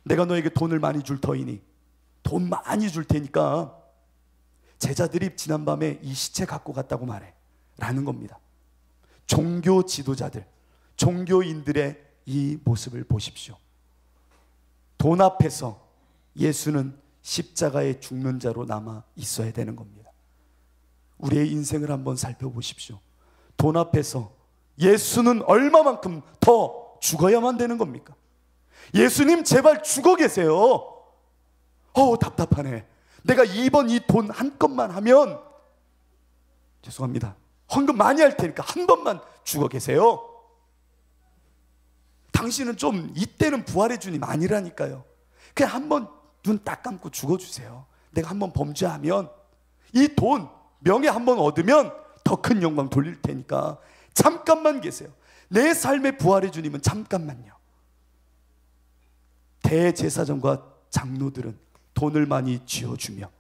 Speaker 2: 내가 너에게 돈을 많이 줄 터이니 돈 많이 줄 테니까 제자들이 지난밤에 이 시체 갖고 갔다고 말해 라는 겁니다. 종교 지도자들, 종교인들의 이 모습을 보십시오. 돈 앞에서 예수는 십자가에 죽는 자로 남아 있어야 되는 겁니다. 우리의 인생을 한번 살펴보십시오. 돈 앞에서 예수는 얼마만큼 더 죽어야만 되는 겁니까? 예수님 제발 죽어 계세요. 답답하네. 내가 이번 이 돈 한 건만 하면 죄송합니다. 헌금 많이 할 테니까 한 번만 죽어 계세요. 당신은 좀 이때는 부활의 주님 아니라니까요. 그냥 한번 눈 딱 감고 죽어주세요. 내가 한번 범죄하면 이 돈 명예 한번 얻으면 더 큰 영광 돌릴 테니까 잠깐만 계세요. 내 삶의 부활의 주님은 잠깐만요. 대제사장과 장로들은 돈을 많이 쥐어주며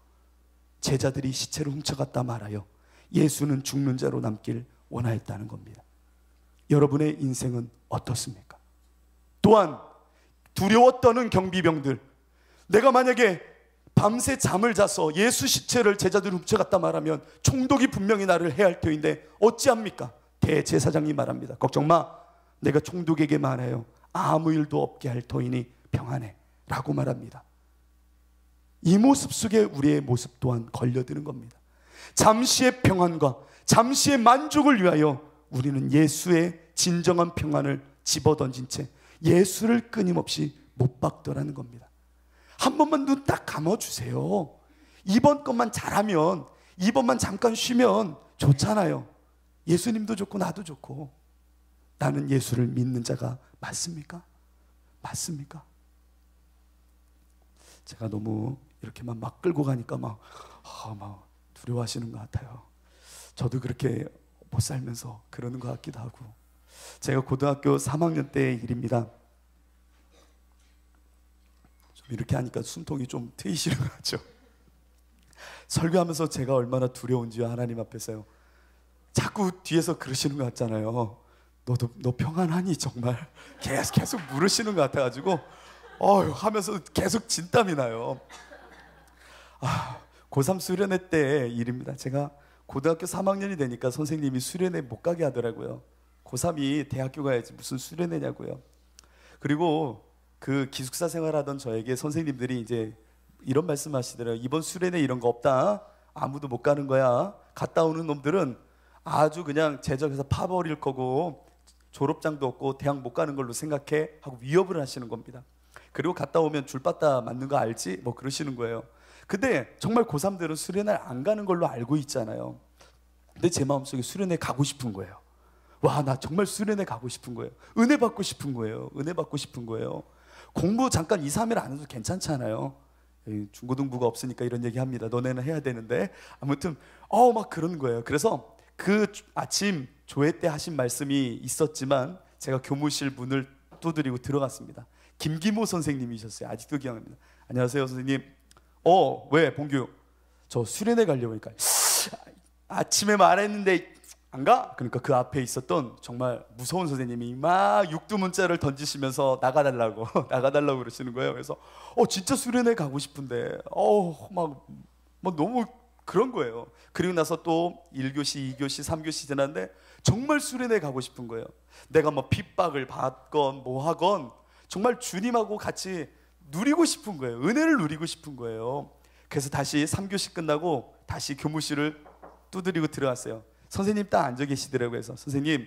Speaker 2: 제자들이 시체를 훔쳐갔다 말하여 예수는 죽는 자로 남길 원하였다는 겁니다. 여러분의 인생은 어떻습니까? 또한 두려워 떠는 경비병들, 내가 만약에 밤새 잠을 자서 예수 시체를 제자들이 훔쳐갔다 말하면 총독이 분명히 나를 해할 터인데 어찌합니까? 대제사장이 말합니다. 걱정 마, 내가 총독에게 말하여 아무 일도 없게 할 터이니 평안해 라고 말합니다. 이 모습 속에 우리의 모습 또한 걸려드는 겁니다. 잠시의 평안과 잠시의 만족을 위하여 우리는 예수의 진정한 평안을 집어던진 채 예수를 끊임없이 못 박더라는 겁니다. 한 번만 눈 딱 감아주세요. 이번 것만 잘하면, 이번만 잠깐 쉬면 좋잖아요. 예수님도 좋고 나도 좋고. 나는 예수를 믿는 자가 맞습니까? 맞습니까? 제가 너무 이렇게만 막 끌고 가니까 막 두려워하시는 것 같아요. 저도 그렇게 못 살면서 그러는 것 같기도 하고. 제가 고등학교 3학년 때의 일입니다. 좀 이렇게 하니까 숨통이 좀 트이시는 것 같죠. 설교하면서 제가 얼마나 두려운지요. 하나님 앞에서요. 자꾸 뒤에서 그러시는 것 같잖아요. 너 평안하니? 정말 계속 물으시는 것 같아가지고 하면서 계속 진땀이 나요. 고3 수련회 때 일입니다. 제가 고등학교 3학년이 되니까 선생님이 수련회 못 가게 하더라고요. 고3이 대학교 가야지 무슨 수련회냐고요. 그리고 그 기숙사 생활하던 저에게 선생님들이 이제 이런 말씀하시더라고요. 이번 수련회 이런 거 없다. 아무도 못 가는 거야. 갔다 오는 놈들은 아주 그냥 제적해서 파버릴 거고 졸업장도 없고 대학 못 가는 걸로 생각해 하고 위협을 하시는 겁니다. 그리고 갔다 오면 줄바따 맞는 거 알지? 뭐 그러시는 거예요. 근데 정말 고3들은 수련회 안 가는 걸로 알고 있잖아요. 근데 제 마음속에 수련회 가고 싶은 거예요. 와, 나 정말 수련회 가고 싶은 거예요. 은혜 받고 싶은 거예요. 은혜 받고 싶은 거예요. 공부 잠깐 2, 3일 안 해도 괜찮잖아요. 중고등부가 없으니까 이런 얘기 합니다. 너네는 해야 되는데. 아무튼 막 그런 거예요. 그래서 그 아침 조회 때 하신 말씀이 있었지만 제가 교무실 문을 두드리고 들어갔습니다. 김기모 선생님이셨어요. 아직도 기억납니다. 안녕하세요 선생님. 왜 봉규? 저 수련회 가려고 하니까 아침에 말했는데 안 가? 그러니까 그 앞에 있었던 정말 무서운 선생님이 막 육두문자를 던지시면서 나가달라고 나가달라고 그러시는 거예요. 그래서 진짜 수련회 가고 싶은데 막 너무 그런 거예요. 그리고 나서 또 1교시, 2교시, 3교시 지났는데 정말 수련회 가고 싶은 거예요. 내가 뭐 핍박을 받건 뭐 하건 정말 주님하고 같이 누리고 싶은 거예요. 은혜를 누리고 싶은 거예요. 그래서 다시 3교시 끝나고 다시 교무실을 두드리고 들어갔어요. 선생님 딱 앉아 계시더라고요. 그래서 선생님,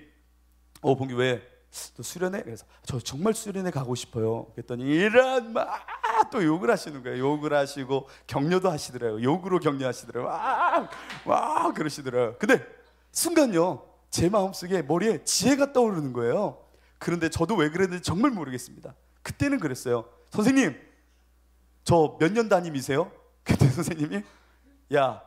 Speaker 2: 봉기 왜? 또 수련회? 그래서 저 정말 수련회 가고 싶어요. 그랬더니 이런 막 또 욕을 하시는 거예요. 욕을 하시고 격려도 하시더라고요. 욕으로 격려하시더라고요. 와 그러시더라고요. 근데 순간요, 제 마음속에 머리에 지혜가 떠오르는 거예요. 그런데 저도 왜 그랬는지 정말 모르겠습니다. 그때는 그랬어요. 선생님, 저 몇 년 담임이세요? 그때 선생님이 야,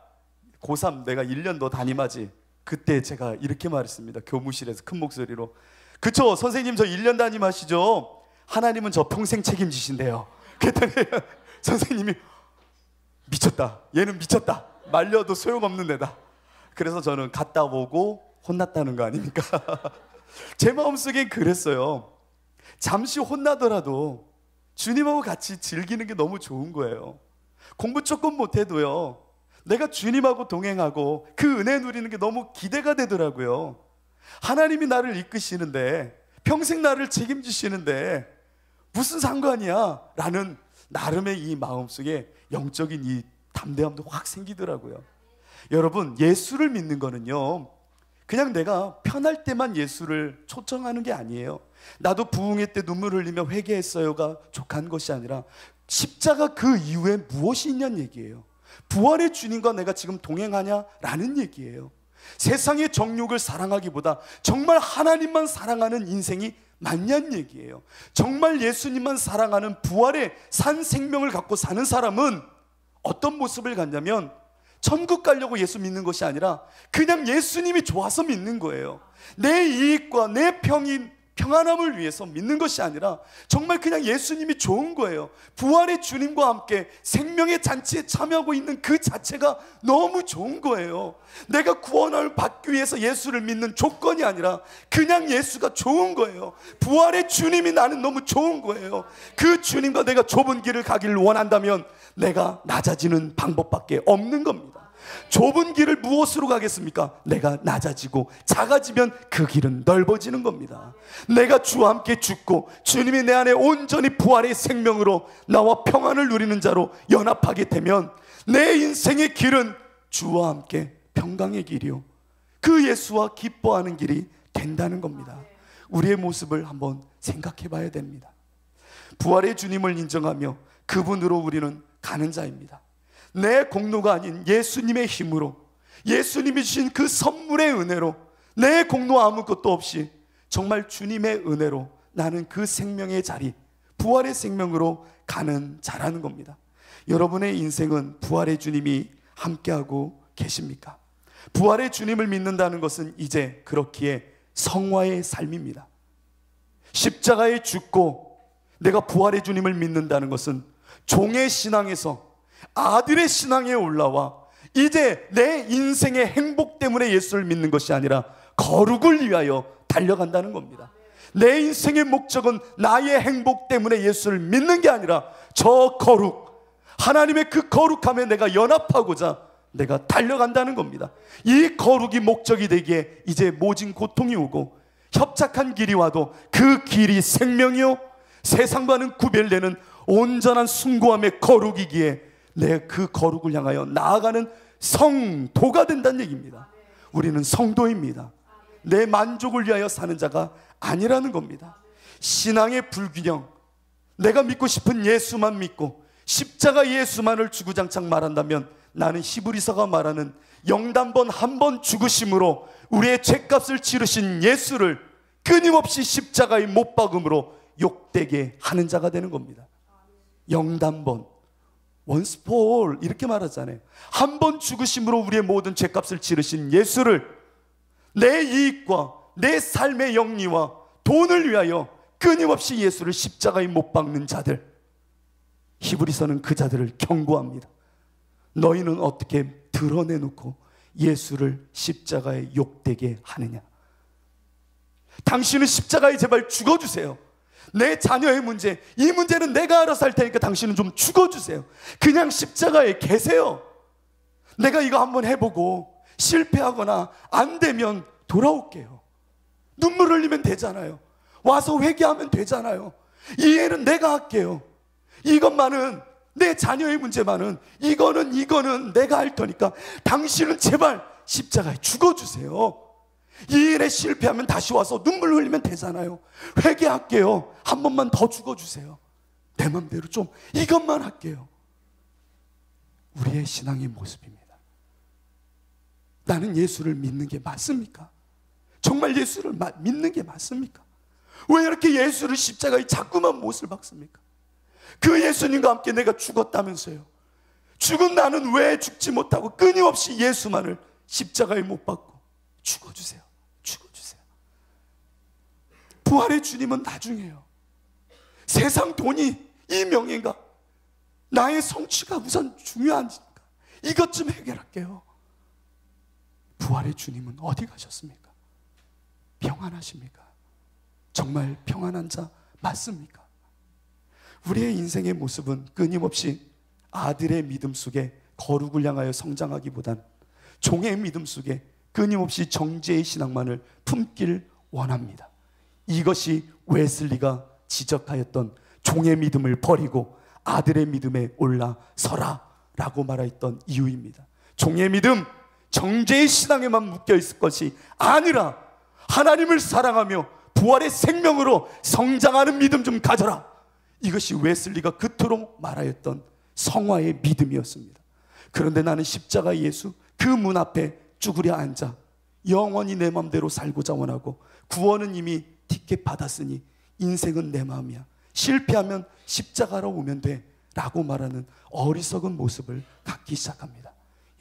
Speaker 2: 고3 내가 1년 더 담임하지. 그때 제가 이렇게 말했습니다. 교무실에서 큰 목소리로. 그쵸, 선생님 저 1년 담임하시죠? 하나님은 저 평생 책임지신대요. 그랬더니 선생님이 미쳤다, 얘는 미쳤다, 말려도 소용없는 애다. 그래서 저는 갔다 오고 혼났다는 거 아닙니까? 제 마음속엔 그랬어요. 잠시 혼나더라도 주님하고 같이 즐기는 게 너무 좋은 거예요. 공부 조금 못해도요, 내가 주님하고 동행하고 그 은혜 누리는 게 너무 기대가 되더라고요. 하나님이 나를 이끄시는데, 평생 나를 책임지시는데 무슨 상관이야? 라는 나름의 이 마음속에 영적인 이 담대함도 확 생기더라고요. 여러분, 예수를 믿는 거는요, 그냥 내가 편할 때만 예수를 초청하는 게 아니에요. 나도 부흥회 때 눈물 흘리며 회개했어요가 족한 것이 아니라 십자가 그 이후에 무엇이 있냐는 얘기예요. 부활의 주님과 내가 지금 동행하냐라는 얘기예요. 세상의 정욕을 사랑하기보다 정말 하나님만 사랑하는 인생이 맞냐는 얘기예요. 정말 예수님만 사랑하는 부활의 산 생명을 갖고 사는 사람은 어떤 모습을 갖냐면, 천국 가려고 예수 믿는 것이 아니라 그냥 예수님이 좋아서 믿는 거예요. 내 이익과 내 평안함을 위해서 믿는 것이 아니라 정말 그냥 예수님이 좋은 거예요. 부활의 주님과 함께 생명의 잔치에 참여하고 있는 그 자체가 너무 좋은 거예요. 내가 구원을 받기 위해서 예수를 믿는 조건이 아니라 그냥 예수가 좋은 거예요. 부활의 주님이 나는 너무 좋은 거예요. 그 주님과 내가 좁은 길을 가기를 원한다면 내가 낮아지는 방법밖에 없는 겁니다. 좁은 길을 무엇으로 가겠습니까? 내가 낮아지고 작아지면 그 길은 넓어지는 겁니다. 내가 주와 함께 죽고 주님이 내 안에 온전히 부활의 생명으로 나와 평안을 누리는 자로 연합하게 되면 내 인생의 길은 주와 함께 평강의 길이요, 그 예수와 기뻐하는 길이 된다는 겁니다. 우리의 모습을 한번 생각해 봐야 됩니다. 부활의 주님을 인정하며 그분으로 우리는 가는 자입니다. 내 공로가 아닌 예수님의 힘으로, 예수님이 주신 그 선물의 은혜로, 내 공로 아무것도 없이 정말 주님의 은혜로 나는 그 생명의 자리, 부활의 생명으로 가는 자라는 겁니다. 여러분의 인생은 부활의 주님이 함께하고 계십니까? 부활의 주님을 믿는다는 것은 이제 그렇기에 성화의 삶입니다. 십자가에 죽고 내가 부활의 주님을 믿는다는 것은 종의 신앙에서 아들의 신앙에 올라와 이제 내 인생의 행복 때문에 예수를 믿는 것이 아니라 거룩을 위하여 달려간다는 겁니다. 내 인생의 목적은 나의 행복 때문에 예수를 믿는 게 아니라 저 거룩, 하나님의 그 거룩함에 내가 연합하고자 내가 달려간다는 겁니다. 이 거룩이 목적이 되기에 이제 모진 고통이 오고 협착한 길이 와도 그 길이 생명이요, 세상과는 구별되는 온전한 숭고함의 거룩이기에 내 그 거룩을 향하여 나아가는 성도가 된다는 얘기입니다. 우리는 성도입니다. 내 만족을 위하여 사는 자가 아니라는 겁니다. 신앙의 불균형, 내가 믿고 싶은 예수만 믿고 십자가 예수만을 주구장창 말한다면 나는 히브리서가 말하는 영단번 한 번 죽으심으로 우리의 죄값을 치르신 예수를 끊임없이 십자가의 못 박음으로 욕되게 하는 자가 되는 겁니다. 영단번, once for all 이렇게 말하잖아요. 한 번 죽으심으로 우리의 모든 죄값을 치르신 예수를 내 이익과 내 삶의 영리와 돈을 위하여 끊임없이 예수를 십자가에 못 박는 자들, 히브리서는 그 자들을 경고합니다. 너희는 어떻게 드러내놓고 예수를 십자가에 욕되게 하느냐? 당신은 십자가에 제발 죽어주세요. 내 자녀의 문제, 이 문제는 내가 알아서 할 테니까 당신은 좀 죽어주세요. 그냥 십자가에 계세요. 내가 이거 한번 해보고 실패하거나 안 되면 돌아올게요. 눈물 흘리면 되잖아요. 와서 회개하면 되잖아요. 이해는 내가 할게요. 이것만은, 내 자녀의 문제만은, 이거는 내가 할 테니까 당신은 제발 십자가에 죽어주세요. 이 일에 실패하면 다시 와서 눈물 흘리면 되잖아요. 회개할게요. 한 번만 더 죽어주세요. 내 맘대로 좀 이것만 할게요. 우리의 신앙의 모습입니다. 나는 예수를 믿는 게 맞습니까? 정말 예수를 믿는 게 맞습니까? 왜 이렇게 예수를 십자가에 자꾸만 못을 박습니까? 그 예수님과 함께 내가 죽었다면서요. 죽은 나는 왜 죽지 못하고 끊임없이 예수만을 십자가에 못 박고 죽어주세요. 죽어주세요. 부활의 주님은 나중에요. 세상 돈이, 이 명예가, 나의 성취가 우선 중요하니까 이것 좀 해결할게요. 부활의 주님은 어디 가셨습니까? 평안하십니까? 정말 평안한 자 맞습니까? 우리의 인생의 모습은 끊임없이 아들의 믿음 속에 거룩을 향하여 성장하기보단 종의 믿음 속에 끊임없이 정죄의 신앙만을 품길 원합니다. 이것이 웨슬리가 지적하였던 종의 믿음을 버리고 아들의 믿음에 올라서라 라고 말하였던 이유입니다. 종의 믿음, 정죄의 신앙에만 묶여 있을 것이 아니라 하나님을 사랑하며 부활의 생명으로 성장하는 믿음 좀 가져라. 이것이 웨슬리가 그토록 말하였던 성화의 믿음이었습니다. 그런데 나는 십자가 예수 그 문 앞에 쭈그려 앉아 영원히 내 맘대로 살고자 원하고 구원은 이미 티켓 받았으니 인생은 내 마음이야. 실패하면 십자가로 오면 돼 라고 말하는 어리석은 모습을 갖기 시작합니다.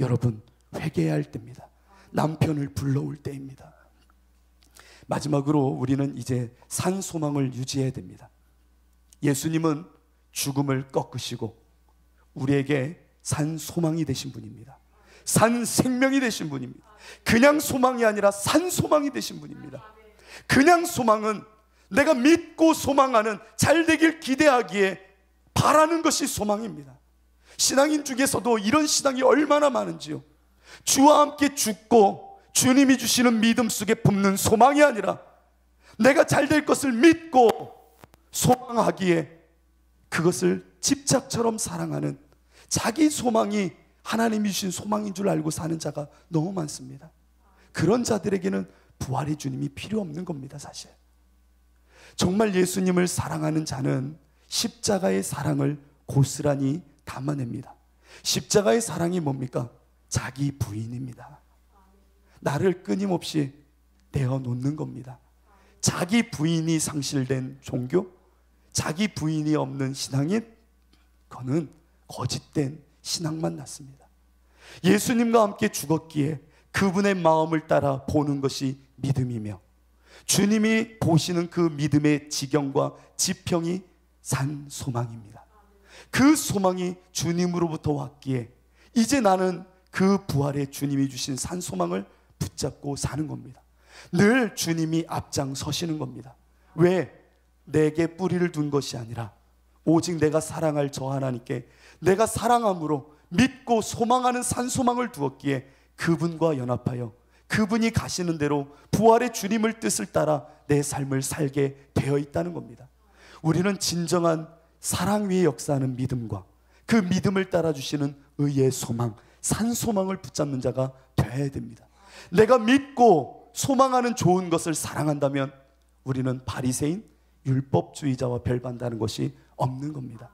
Speaker 2: 여러분, 회개해야 할 때입니다. 남편을 불러올 때입니다. 마지막으로 우리는 이제 산 소망을 유지해야 됩니다. 예수님은 죽음을 꺾으시고 우리에게 산 소망이 되신 분입니다. 산 생명이 되신 분입니다. 그냥 소망이 아니라 산 소망이 되신 분입니다. 그냥 소망은 내가 믿고 소망하는, 잘 되길 기대하기에 바라는 것이 소망입니다. 신앙인 중에서도 이런 신앙이 얼마나 많은지요. 주와 함께 죽고 주님이 주시는 믿음 속에 품는 소망이 아니라 내가 잘 될 것을 믿고 소망하기에 그것을 집착처럼 사랑하는, 자기 소망이 하나님이 주신 소망인 줄 알고 사는 자가 너무 많습니다. 그런 자들에게는 부활의 주님이 필요 없는 겁니다. 사실 정말 예수님을 사랑하는 자는 십자가의 사랑을 고스란히 담아냅니다. 십자가의 사랑이 뭡니까? 자기 부인입니다. 나를 끊임없이 내어놓는 겁니다. 자기 부인이 상실된 종교, 자기 부인이 없는 신앙인, 그거는 거짓된 신앙만 낳습니다. 예수님과 함께 죽었기에 그분의 마음을 따라 보는 것이 믿음이며 주님이 보시는 그 믿음의 지경과 지평이 산 소망입니다. 그 소망이 주님으로부터 왔기에 이제 나는 그 부활의 주님이 주신 산 소망을 붙잡고 사는 겁니다. 늘 주님이 앞장서시는 겁니다. 왜? 내게 뿌리를 둔 것이 아니라 오직 내가 사랑할 저 하나님께 내가 사랑함으로 믿고 소망하는 산 소망을 두었기에 그분과 연합하여 그분이 가시는 대로 부활의 주님을 뜻을 따라 내 삶을 살게 되어 있다는 겁니다. 우리는 진정한 사랑 위에 역사하는 믿음과 그 믿음을 따라 주시는 의의 소망, 산 소망을 붙잡는 자가 되어야 됩니다. 내가 믿고 소망하는 좋은 것을 사랑한다면 우리는 바리새인, 율법주의자와 별반다는 것이 없는 겁니다.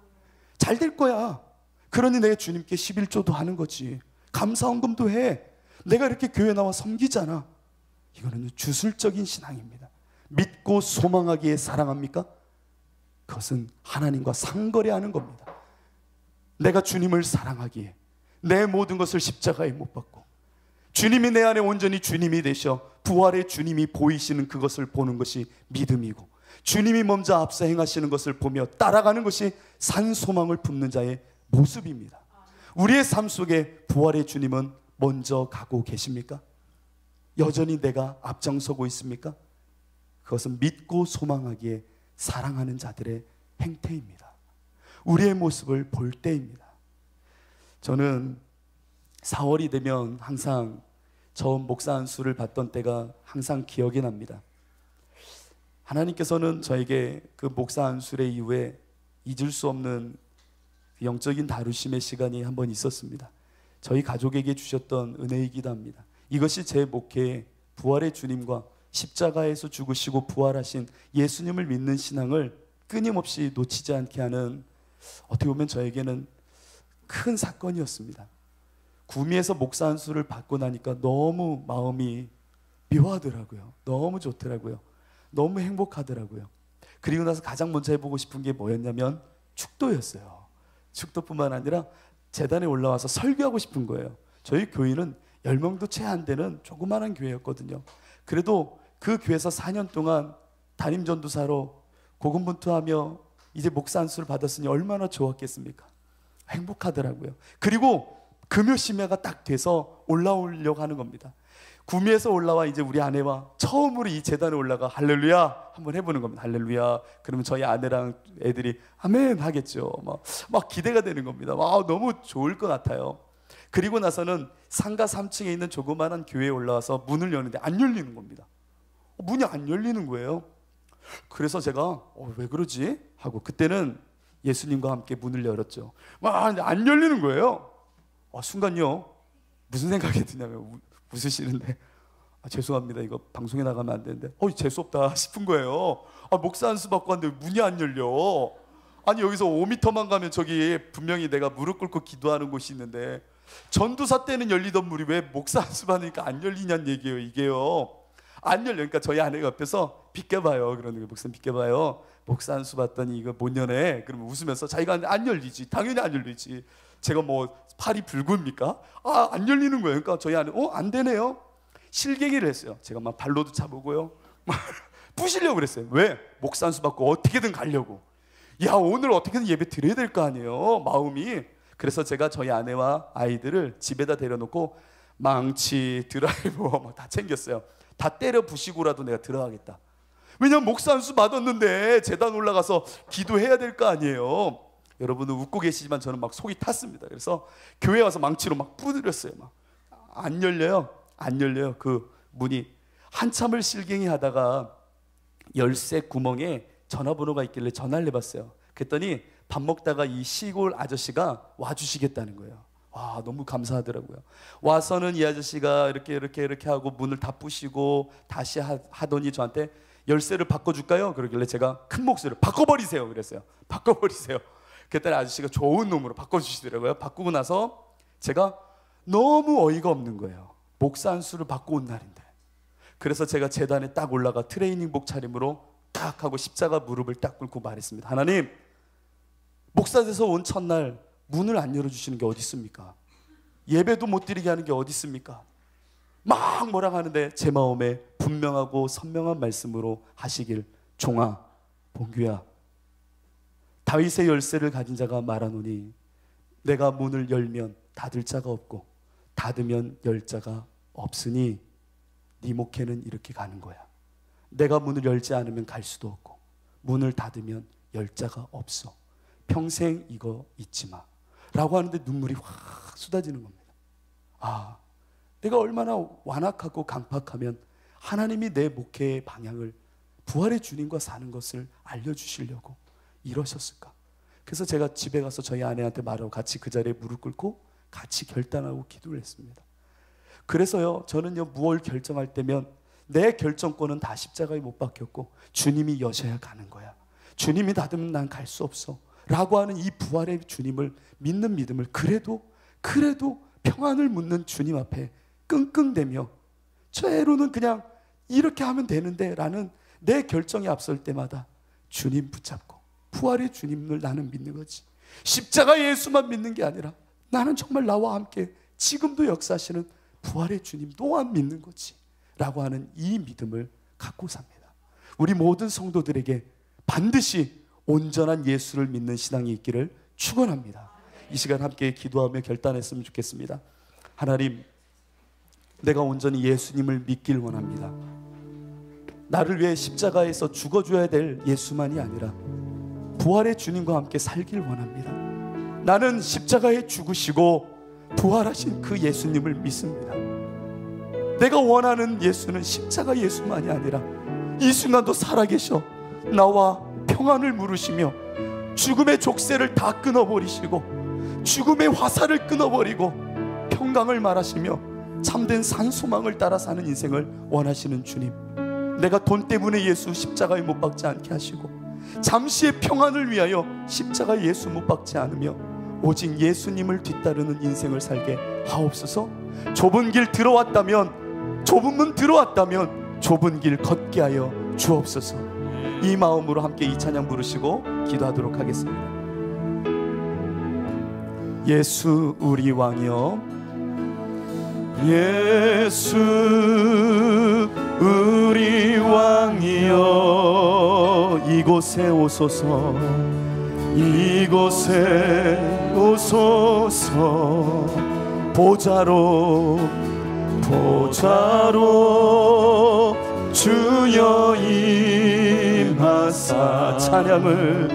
Speaker 2: 잘 될 거야. 그러니 내가 주님께 11조도 하는 거지. 감사헌금도 해. 내가 이렇게 교회 나와 섬기잖아. 이거는 주술적인 신앙입니다. 믿고 소망하기에 사랑합니까? 그것은 하나님과 상거래하는 겁니다. 내가 주님을 사랑하기에 내 모든 것을 십자가에 못 박고 주님이 내 안에 온전히 주님이 되셔 부활의 주님이 보이시는 그것을 보는 것이 믿음이고 주님이 먼저 앞서 행하시는 것을 보며 따라가는 것이 산 소망을 품는 자의 모습입니다. 우리의 삶 속에 부활의 주님은 먼저 가고 계십니까? 여전히 내가 앞장서고 있습니까? 그것은 믿고 소망하기에 사랑하는 자들의 행태입니다. 우리의 모습을 볼 때입니다. 저는 4월이 되면 항상 처음 목사 안수를 받던 때가 항상 기억이 납니다. 하나님께서는 저에게 그 목사 안수의 이후에 잊을 수 없는 영적인 다루심의 시간이 한 번 있었습니다. 저희 가족에게 주셨던 은혜이기도 합니다. 이것이 제 목회의 부활의 주님과 십자가에서 죽으시고 부활하신 예수님을 믿는 신앙을 끊임없이 놓치지 않게 하는, 어떻게 보면 저에게는 큰 사건이었습니다. 구미에서 목사 안수를 받고 나니까 너무 마음이 묘하더라고요. 너무 좋더라고요. 너무 행복하더라고요. 그리고 나서 가장 먼저 해보고 싶은 게 뭐였냐면 축도였어요. 축도뿐만 아니라 제단에 올라와서 설교하고 싶은 거예요. 저희 교회는 10명도 채 안 되는 조그마한 교회였거든요. 그래도 그 교회에서 4년 동안 담임 전도사로 고군분투하며 이제 목사 안수를 받았으니 얼마나 좋았겠습니까? 행복하더라고요. 그리고 금요심야가 딱 돼서 올라오려고 하는 겁니다. 구미에서 올라와 이제 우리 아내와 처음으로 이 제단에 올라가 할렐루야 한번 해보는 겁니다. 할렐루야. 그러면 저희 아내랑 애들이 아멘 하겠죠. 막 기대가 되는 겁니다. 너무 좋을 것 같아요. 그리고 나서는 상가 3층에 있는 조그마한 교회에 올라와서 문을 여는데 안 열리는 겁니다. 문이 안 열리는 거예요. 그래서 제가 왜 그러지? 하고 그때는 예수님과 함께 문을 열었죠. 근데 안 열리는 거예요. 순간요 무슨 생각이 드냐면 웃으시는데 죄송합니다. 이거 방송에 나가면 안 되는데 재수없다 싶은 거예요. 목사 안수 받고 왔는데 문이 안 열려. 아니 여기서 5m만 가면 저기 분명히 내가 무릎 꿇고 기도하는 곳이 있는데 전도사 때는 열리던 문이 왜 목사 안수 받으니까 안 열리냐는 얘기예요. 이게요 안 열려. 그러니까 저희 아내가 옆에서 비껴봐요. 그러는 거예요. 목사님 비껴봐요. 목사 안수 받더니 이거 못 여네. 그러면 웃으면서 자기가 안 열리지. 당연히 안 열리지. 제가 팔이 붉습니까? 안 열리는 거예요. 그러니까 저희 아내 안 되네요. 실갱이를 했어요. 제가 막 발로도 차보고요. 부시려고 그랬어요. 왜? 목사 안수 받고 어떻게든 가려고. 오늘 어떻게든 예배 드려야 될 거 아니에요. 마음이. 그래서 제가 저희 아내와 아이들을 집에다 데려놓고 망치, 드라이버 다 챙겼어요. 다 때려 부시고라도 내가 들어가겠다. 왜냐면 목사 안수 받았는데 제단 올라가서 기도해야 될 거 아니에요. 여러분은 웃고 계시지만 저는 막 속이 탔습니다. 그래서 교회 와서 망치로 막 부드렸어요. 안 열려요. 안 열려요. 그 문이. 한참을 실갱이 하다가 열쇠 구멍에 전화번호가 있길래 전화를 해봤어요. 그랬더니 밥 먹다가 이 시골 아저씨가 와주시겠다는 거예요. 너무 감사하더라고요. 와서는 이 아저씨가 이렇게 하고 문을 다 부시고 다시 하더니 저한테 열쇠를 바꿔줄까요? 그러길래 제가 큰 목소리로 바꿔버리세요. 그랬어요. 바꿔버리세요. 그랬더니 아저씨가 좋은 놈으로 바꿔주시더라고요. 바꾸고 나서 제가 너무 어이가 없는 거예요. 목사 안수를 받고 온 날인데. 그래서 제가 제단에 딱 올라가 트레이닝복 차림으로 딱 하고 십자가 무릎을 딱 꿇고 말했습니다. 하나님, 목사 돼서 온 첫날 문을 안 열어주시는 게 어디 있습니까? 예배도 못 드리게 하는 게 어디 있습니까? 막 뭐라 하는데 제 마음에 분명하고 선명한 말씀으로 하시길, 종아, 봉규야, 다윗의 열쇠를 가진 자가 말하노니 내가 문을 열면 닫을 자가 없고 닫으면 열 자가 없으니 네 목회는 이렇게 가는 거야. 내가 문을 열지 않으면 갈 수도 없고 문을 닫으면 열 자가 없어. 평생 이거 잊지 마 라고 하는데 눈물이 확 쏟아지는 겁니다. 내가 얼마나 완악하고 강팍하면 하나님이 내 목회의 방향을 부활의 주님과 사는 것을 알려주시려고 이러셨을까. 그래서 제가 집에 가서 저희 아내한테 말하고 같이 그 자리에 무릎 꿇고 같이 결단하고 기도를 했습니다. 그래서요, 저는요, 무엇을 결정할 때면 내 결정권은 다 십자가에 못 박혔고 주님이 여셔야 가는 거야. 주님이 닫으면 난 갈 수 없어 라고 하는 이 부활의 주님을 믿는 믿음을 그래도 평안을 묻는 주님 앞에 끙끙대며 죄로는 그냥 이렇게 하면 되는데 라는 내 결정이 앞설 때마다 주님 붙잡고 부활의 주님을 나는 믿는 거지. 십자가 예수만 믿는 게 아니라 나는 정말 나와 함께 지금도 역사하시는 부활의 주님 또한 믿는 거지 라고 하는 이 믿음을 갖고 삽니다. 우리 모든 성도들에게 반드시 온전한 예수를 믿는 신앙이 있기를 축원합니다. 이 시간 함께 기도하며 결단했으면 좋겠습니다. 하나님, 내가 온전히 예수님을 믿길 원합니다. 나를 위해 십자가에서 죽어줘야 될 예수만이 아니라 부활의 주님과 함께 살길 원합니다. 나는 십자가에 죽으시고 부활하신 그 예수님을 믿습니다. 내가 원하는 예수는 십자가 예수만이 아니라 이 순간도 살아계셔 나와 평안을 물으시며 죽음의 족쇄를 다 끊어버리시고 죽음의 화살을 끊어버리고 평강을 말하시며 참된 산소망을 따라 사는 인생을 원하시는 주님, 내가 돈 때문에 예수 십자가에 못 박지 않게 하시고 잠시의 평안을 위하여 십자가에 예수 못 박지 않으며 오직 예수님을 뒤따르는 인생을 살게 하옵소서. 좁은 길 들어왔다면, 좁은 문 들어왔다면 좁은 길 걷게 하여 주옵소서. 이 마음으로 함께 이 찬양 부르시고 기도하도록 하겠습니다. 예수 우리 왕이여, 예수 우리 왕이여, 이곳에 오소서, 이곳에 오소서. 보좌로 보좌로 주여 임하사 찬양을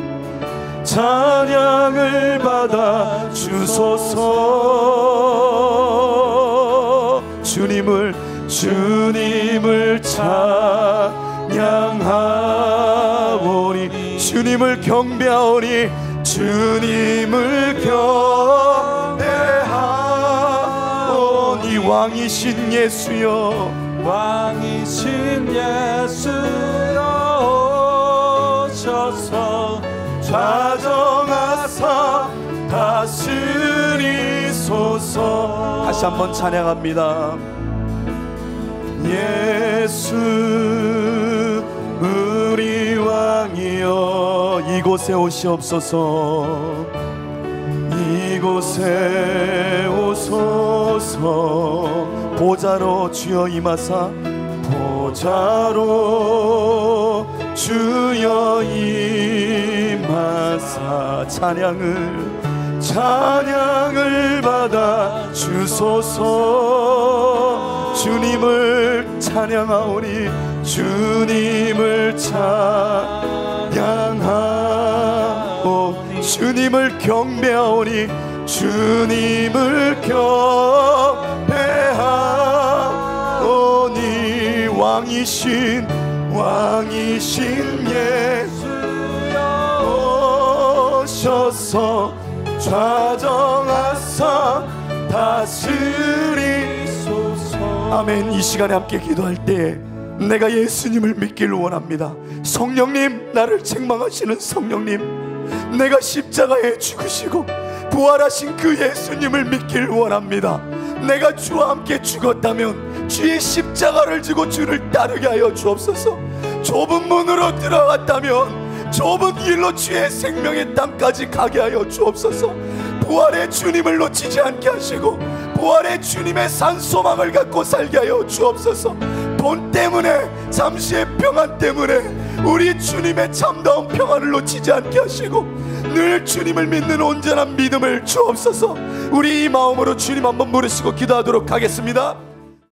Speaker 2: 받아 주소서. 주님을 찬양하오니, 주님을 경배하오니, 주님을 경배하오니. 왕이신 예수여,
Speaker 3: 왕이신 예수여 오셔서 좌정하사 다스리소서.
Speaker 2: 다시 한번 찬양합니다. 예수 우리 왕이여, 이곳에 오시옵소서, 이곳에 오소서. 보좌로 주여 임하사, 보좌로 주여 임하사 찬양을 받아 주소서. 주님을 찬양하오니, 주님을 찬양하오니, 주님을 경배하오니, 주님을 경배하오니. 왕이신 예수여 오셔서 좌정하사 다스리소서. 아멘. 이 시간에 함께 기도할 때 내가 예수님을 믿기를 원합니다. 성령님, 나를 책망하시는 성령님, 내가 십자가에 죽으시고 부활하신 그 예수님을 믿기를 원합니다. 내가 주와 함께 죽었다면 주의 십자가를 지고 주를 따르게 하여 주옵소서. 좁은 문으로 들어갔다면 좁은 길로 주의 생명의 땅까지 가게 하여 주옵소서. 부활의 주님을 놓치지 않게 하시고 부활의 주님의 산소망을 갖고 살게 하여 주옵소서. 돈 때문에, 잠시의 평안 때문에 우리 주님의 참다운 평안을 놓치지 않게 하시고 늘 주님을 믿는 온전한 믿음을 주옵소서. 우리 이 마음으로 주님 한번 부르시고 기도하도록 하겠습니다.